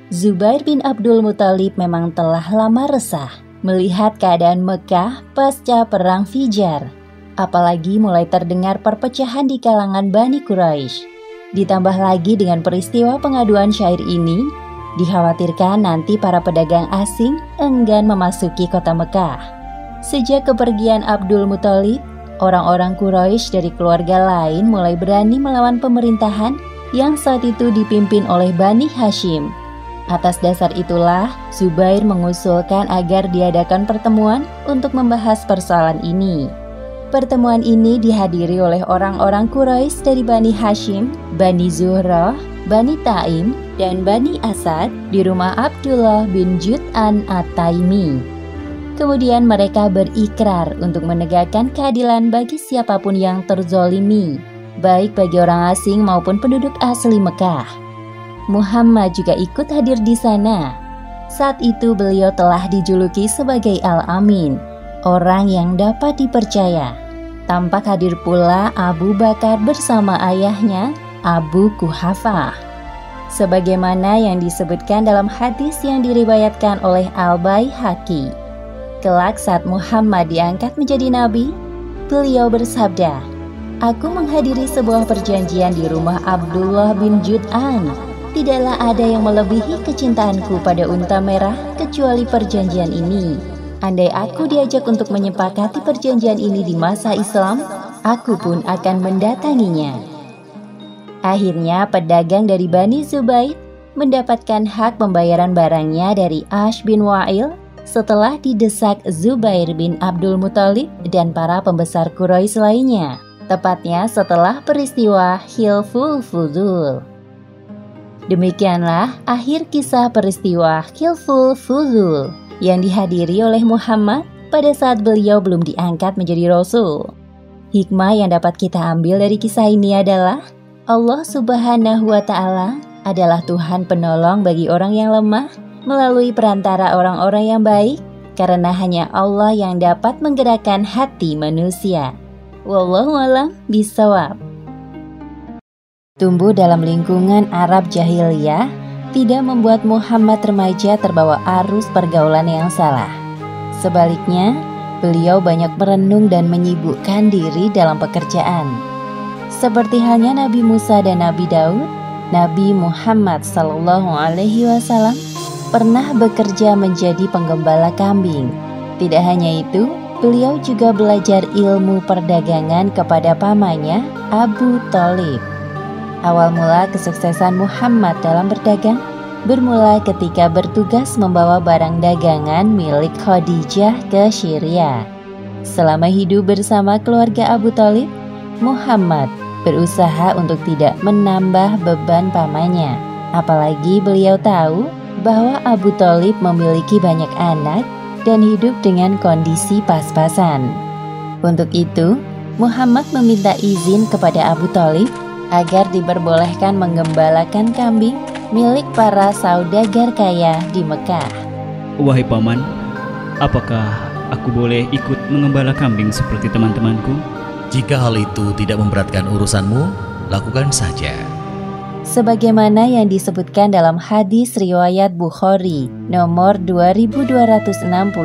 S1: Zubair bin Abdul Muthalib memang telah lama resah melihat keadaan Mekah pasca perang Fijar. Apalagi mulai terdengar perpecahan di kalangan Bani Quraisy. Ditambah lagi dengan peristiwa pengaduan syair ini, dikhawatirkan nanti para pedagang asing enggan memasuki kota Mekah. Sejak kepergian Abdul Muthalib, orang-orang Quraisy dari keluarga lain mulai berani melawan pemerintahan yang saat itu dipimpin oleh Bani Hashim. Atas dasar itulah, Zubair mengusulkan agar diadakan pertemuan untuk membahas persoalan ini. Pertemuan ini dihadiri oleh orang-orang Quraisy dari Bani Hashim, Bani Zuhrah, Bani Taim, dan Bani Asad di rumah Abdullah bin Jud'an At-Taimi. Kemudian mereka berikrar untuk menegakkan keadilan bagi siapapun yang terzolimi, baik bagi orang asing maupun penduduk asli Mekah. Muhammad juga ikut hadir di sana. Saat itu beliau telah dijuluki sebagai Al-Amin, orang yang dapat dipercaya. Tampak hadir pula Abu Bakar bersama ayahnya, Abu Quhafah. Sebagaimana yang disebutkan dalam hadis yang diriwayatkan oleh Al-Baihaqi. Kelak saat Muhammad diangkat menjadi nabi, beliau bersabda, "Aku menghadiri sebuah perjanjian di rumah Abdullah bin Jud'an. Tidaklah ada yang melebihi kecintaanku pada unta merah kecuali perjanjian ini. Andai aku diajak untuk menyepakati perjanjian ini di masa Islam, aku pun akan mendatanginya." Akhirnya pedagang dari Bani Zubair mendapatkan hak pembayaran barangnya dari Ash bin Wa'il setelah didesak Zubair bin Abdul Muthalib dan para pembesar Quraisy lainnya, tepatnya setelah peristiwa Hilful Fudul. Demikianlah akhir kisah peristiwa Hilful Fudul yang dihadiri oleh Muhammad pada saat beliau belum diangkat menjadi Rasul. Hikmah yang dapat kita ambil dari kisah ini adalah Allah Subhanahu wa Ta'ala adalah Tuhan penolong bagi orang yang lemah melalui perantara orang-orang yang baik, karena hanya Allah yang dapat menggerakkan hati manusia. Wallahu a'lam bishawab. Tumbuh dalam lingkungan Arab jahiliyah tidak membuat Muhammad remaja terbawa arus pergaulan yang salah. Sebaliknya, beliau banyak merenung dan menyibukkan diri dalam pekerjaan. Seperti halnya Nabi Musa dan Nabi Daud, Nabi Muhammad SAW pernah bekerja menjadi penggembala kambing. Tidak hanya itu, beliau juga belajar ilmu perdagangan kepada pamannya Abu Thalib. Awal mula kesuksesan Muhammad dalam berdagang bermula ketika bertugas membawa barang dagangan milik Khadijah ke Syria. Selama hidup bersama keluarga Abu Thalib, Muhammad berusaha untuk tidak menambah beban pamannya. Apalagi beliau tahu bahwa Abu Thalib memiliki banyak anak dan hidup dengan kondisi pas-pasan. Untuk itu, Muhammad meminta izin kepada Abu Thalib agar diperbolehkan menggembalakan kambing milik para saudagar kaya di Mekah.
S9: Wahai paman, apakah aku boleh ikut mengembala kambing seperti teman-temanku?
S8: Jika hal itu tidak memberatkan urusanmu, lakukan saja.
S1: Sebagaimana yang disebutkan dalam hadis riwayat Bukhari nomor 2262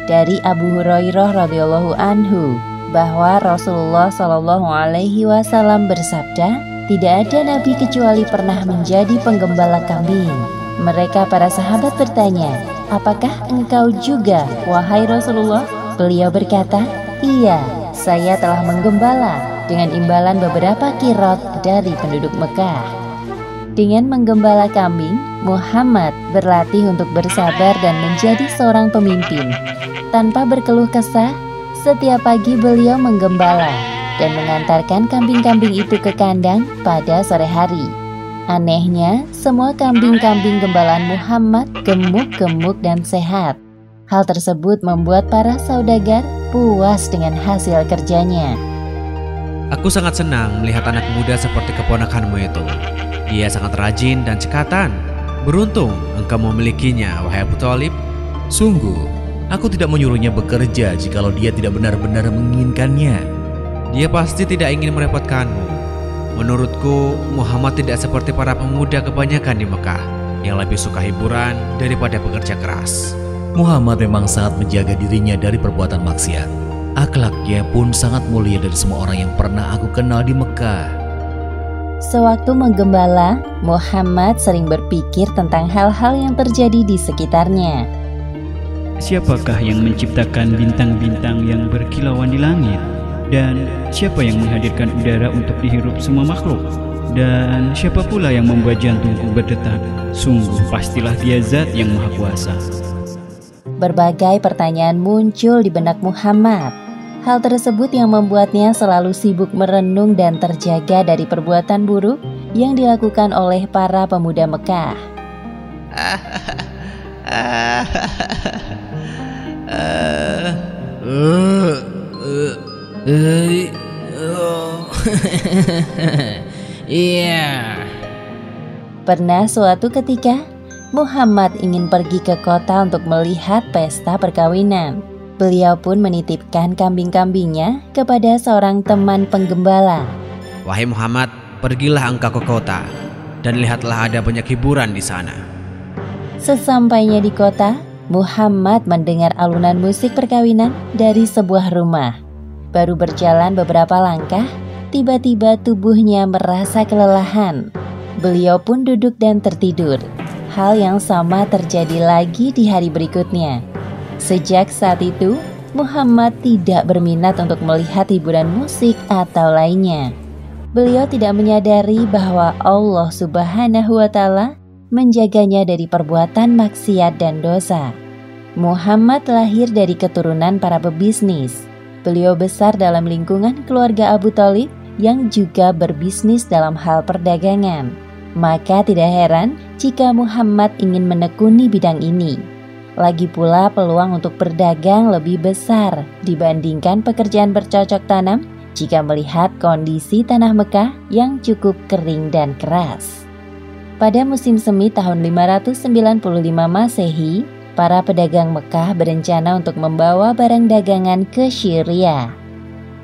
S1: dari Abu Hurairah radhiyallahu anhu, bahwa Rasulullah SAW bersabda, "Tidak ada nabi kecuali pernah menjadi penggembala kambing." Mereka para sahabat bertanya, apakah engkau juga, wahai Rasulullah? Beliau berkata, iya, saya telah menggembala dengan imbalan beberapa kirot dari penduduk Mekah. Dengan menggembala kambing, Muhammad berlatih untuk bersabar dan menjadi seorang pemimpin. Tanpa berkeluh kesah, setiap pagi beliau menggembala dan mengantarkan kambing-kambing itu ke kandang pada sore hari. Anehnya, semua kambing-kambing gembalaan Muhammad gemuk-gemuk dan sehat. Hal tersebut membuat para saudagar puas dengan hasil kerjanya.
S2: Aku sangat senang melihat anak muda seperti keponakanmu itu. Dia sangat rajin dan cekatan. Beruntung engkau memilikinya, wahai Abu Thalib.
S8: Sungguh, aku tidak menyuruhnya bekerja jikalau dia tidak benar-benar menginginkannya.
S2: Dia pasti tidak ingin merepotkanmu. Menurutku, Muhammad tidak seperti para pemuda kebanyakan di Mekah yang lebih suka hiburan daripada bekerja keras.
S8: Muhammad memang sangat menjaga dirinya dari perbuatan maksiat. Akhlaknya pun sangat mulia dari semua orang yang pernah aku kenal di Mekah.
S1: Sewaktu menggembala, Muhammad sering berpikir tentang hal-hal yang terjadi di sekitarnya.
S9: Siapakah yang menciptakan bintang-bintang yang berkilauan di langit? Dan siapa yang menghadirkan udara untuk dihirup semua makhluk? Dan siapa pula yang membuat jantungku berdetak? Sungguh pastilah dia zat yang maha kuasa.
S1: Berbagai pertanyaan muncul di benak Muhammad. Hal tersebut yang membuatnya selalu sibuk merenung dan terjaga dari perbuatan buruk yang dilakukan oleh para pemuda Mekah.
S6: Iya.
S1: Pernah suatu ketika, Muhammad ingin pergi ke kota untuk melihat pesta perkawinan. Beliau pun menitipkan kambing-kambingnya kepada seorang teman penggembala.
S2: Wahai Muhammad, pergilah engkau ke kota dan lihatlah ada banyak hiburan di sana.
S1: Sesampainya di kota, Muhammad mendengar alunan musik perkawinan dari sebuah rumah. Baru berjalan beberapa langkah, tiba-tiba tubuhnya merasa kelelahan. Beliau pun duduk dan tertidur. Hal yang sama terjadi lagi di hari berikutnya. Sejak saat itu, Muhammad tidak berminat untuk melihat hiburan musik atau lainnya. Beliau tidak menyadari bahwa Allah Subhanahu wa Ta'ala menjaganya dari perbuatan maksiat dan dosa. Muhammad lahir dari keturunan para pebisnis. Beliau besar dalam lingkungan keluarga Abu Thalib yang juga berbisnis dalam hal perdagangan. Maka tidak heran jika Muhammad ingin menekuni bidang ini. Lagi pula peluang untuk berdagang lebih besar dibandingkan pekerjaan bercocok tanam jika melihat kondisi tanah Mekah yang cukup kering dan keras. Pada musim semi tahun 595 Masehi, para pedagang Mekah berencana untuk membawa barang dagangan ke Syria.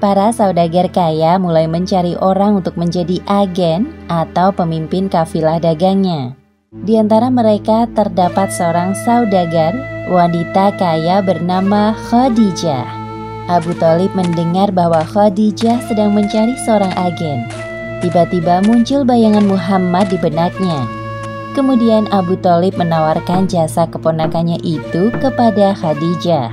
S1: Para saudagar kaya mulai mencari orang untuk menjadi agen atau pemimpin kafilah dagangnya. Di antara mereka terdapat seorang saudagar, wanita kaya bernama Khadijah. Abu Thalib mendengar bahwa Khadijah sedang mencari seorang agen. Tiba-tiba muncul bayangan Muhammad di benaknya. Kemudian Abu Thalib menawarkan jasa keponakannya itu kepada Khadijah.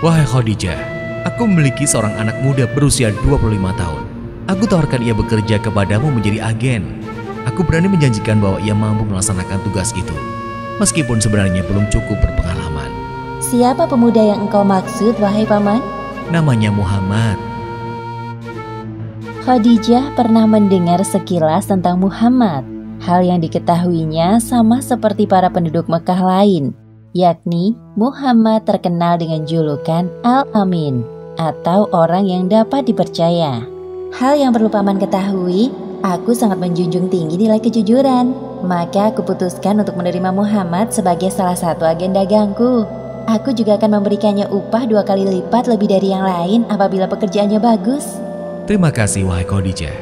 S8: Wahai Khadijah, aku memiliki seorang anak muda berusia 25 tahun. Aku tawarkan ia bekerja kepadamu menjadi agen. Aku berani menjanjikan bahwa ia mampu melaksanakan tugas itu, meskipun sebenarnya belum cukup berpengalaman.
S1: Siapa pemuda yang engkau maksud, wahai paman?
S8: Namanya Muhammad.
S1: Khadijah pernah mendengar sekilas tentang Muhammad. Hal yang diketahuinya sama seperti para penduduk Mekah lain, yakni Muhammad terkenal dengan julukan Al-Amin atau orang yang dapat dipercaya. Hal yang perlu paman ketahui, aku sangat menjunjung tinggi nilai kejujuran. Maka aku putuskan untuk menerima Muhammad sebagai salah satu agen dagangku. Aku juga akan memberikannya upah 2 kali lipat lebih dari yang lain apabila pekerjaannya bagus.
S8: Terima kasih wahai Khadijah.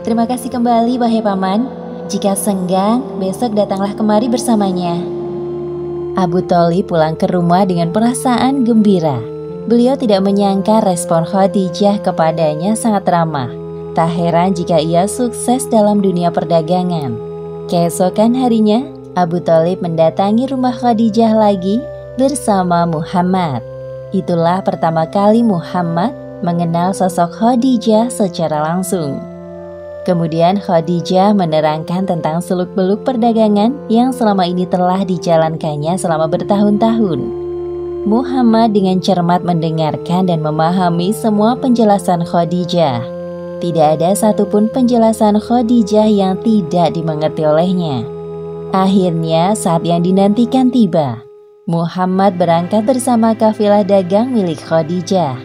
S1: Terima kasih kembali wahai paman. Jika senggang, besok datanglah kemari bersamanya. Abu Thalib pulang ke rumah dengan perasaan gembira. Beliau tidak menyangka respon Khadijah kepadanya sangat ramah. Tak heran jika ia sukses dalam dunia perdagangan. Keesokan harinya, Abu Thalib mendatangi rumah Khadijah lagi bersama Muhammad. Itulah pertama kali Muhammad mengenal sosok Khadijah secara langsung. Kemudian Khadijah menerangkan tentang seluk-beluk perdagangan yang selama ini telah dijalankannya selama bertahun-tahun. Muhammad dengan cermat mendengarkan dan memahami semua penjelasan Khadijah. Tidak ada satupun penjelasan Khadijah yang tidak dimengerti olehnya. Akhirnya saat yang dinantikan tiba. Muhammad berangkat bersama kafilah dagang milik Khadijah.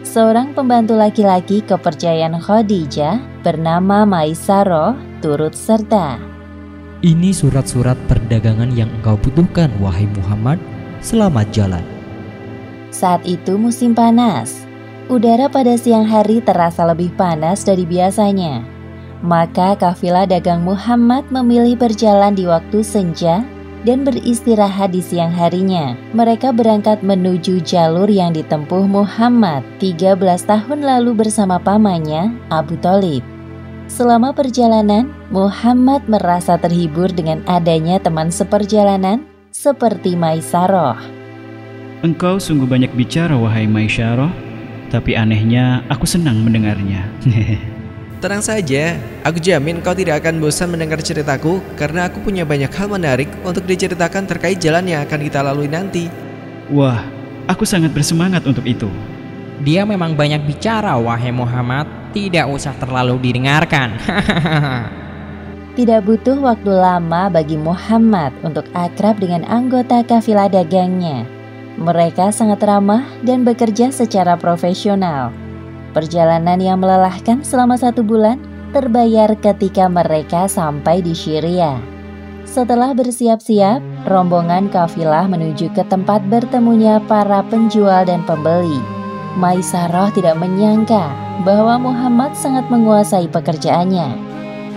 S1: Seorang pembantu laki-laki kepercayaan Khadijah bernama Maisarah turut serta.
S3: Ini surat-surat perdagangan yang engkau butuhkan, wahai Muhammad. Selamat jalan.
S1: Saat itu musim panas. Udara pada siang hari terasa lebih panas dari biasanya. Maka kafilah dagang Muhammad memilih berjalan di waktu senja dan beristirahat di siang harinya. Mereka berangkat menuju jalur yang ditempuh Muhammad 13 tahun lalu bersama pamannya Abu Thalib. Selama perjalanan, Muhammad merasa terhibur dengan adanya teman seperjalanan seperti Maisarah.
S9: Engkau sungguh banyak bicara, wahai Maisarah, tapi anehnya aku senang mendengarnya.
S5: Tenang saja, aku jamin kau tidak akan bosan mendengar ceritaku karena aku punya banyak hal menarik untuk diceritakan terkait jalan yang akan kita lalui nanti.
S9: Wah, aku sangat bersemangat untuk itu.
S6: Dia memang banyak bicara, wahai Muhammad. Tidak usah terlalu didengarkan.
S1: Tidak butuh waktu lama bagi Muhammad untuk akrab dengan anggota kafilah dagangnya. Mereka sangat ramah dan bekerja secara profesional. Perjalanan yang melelahkan selama 1 bulan terbayar ketika mereka sampai di Syria. Setelah bersiap-siap, rombongan kafilah menuju ke tempat bertemunya para penjual dan pembeli. Maisarah tidak menyangka bahwa Muhammad sangat menguasai pekerjaannya.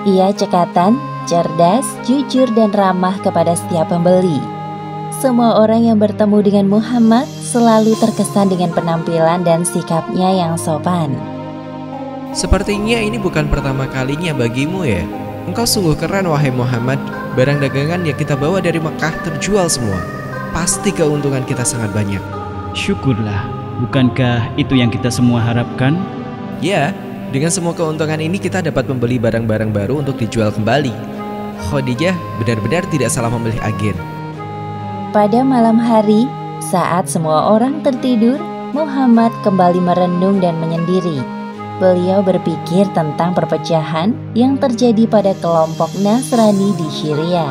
S1: Ia cekatan, cerdas, jujur dan ramah kepada setiap pembeli. Semua orang yang bertemu dengan Muhammad selalu terkesan dengan penampilan dan sikapnya yang sopan.
S5: Sepertinya ini bukan pertama kalinya bagimu ya. Engkau sungguh keren, wahai Muhammad. Barang dagangan yang kita bawa dari Mekah terjual semua. Pasti keuntungan kita sangat banyak.
S9: Syukurlah, bukankah itu yang kita semua harapkan?
S5: Ya, dengan semua keuntungan ini kita dapat membeli barang-barang baru untuk dijual kembali. Khadijah benar-benar tidak salah memilih agen.
S1: Pada malam hari, saat semua orang tertidur, Muhammad kembali merenung dan menyendiri. Beliau berpikir tentang perpecahan yang terjadi pada kelompok Nasrani di Syria.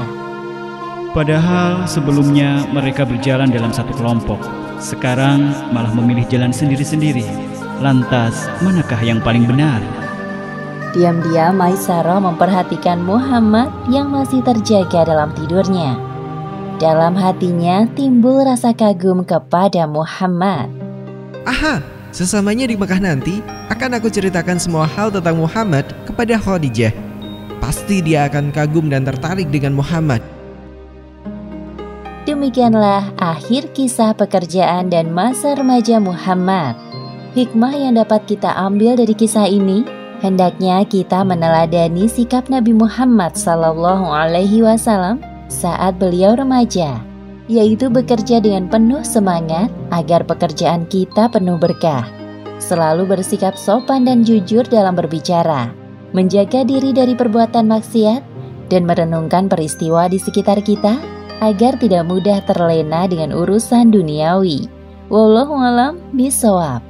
S9: Padahal sebelumnya mereka berjalan dalam satu kelompok. Sekarang malah memilih jalan sendiri-sendiri. Lantas, manakah yang paling benar?
S1: Diam-diam Maisarah memperhatikan Muhammad yang masih terjaga dalam tidurnya. Dalam hatinya timbul rasa kagum kepada Muhammad.
S5: Aha, sesamanya di Mekah nanti akan aku ceritakan semua hal tentang Muhammad kepada Khadijah. Pasti dia akan kagum dan tertarik dengan Muhammad.
S1: Demikianlah akhir kisah pekerjaan dan masa remaja Muhammad. Hikmah yang dapat kita ambil dari kisah ini, hendaknya kita meneladani sikap Nabi Muhammad SAW saat beliau remaja, yaitu bekerja dengan penuh semangat agar pekerjaan kita penuh berkah, selalu bersikap sopan dan jujur dalam berbicara, menjaga diri dari perbuatan maksiat, dan merenungkan peristiwa di sekitar kita agar tidak mudah terlena dengan urusan duniawi. Wallahu a'lam bishawab.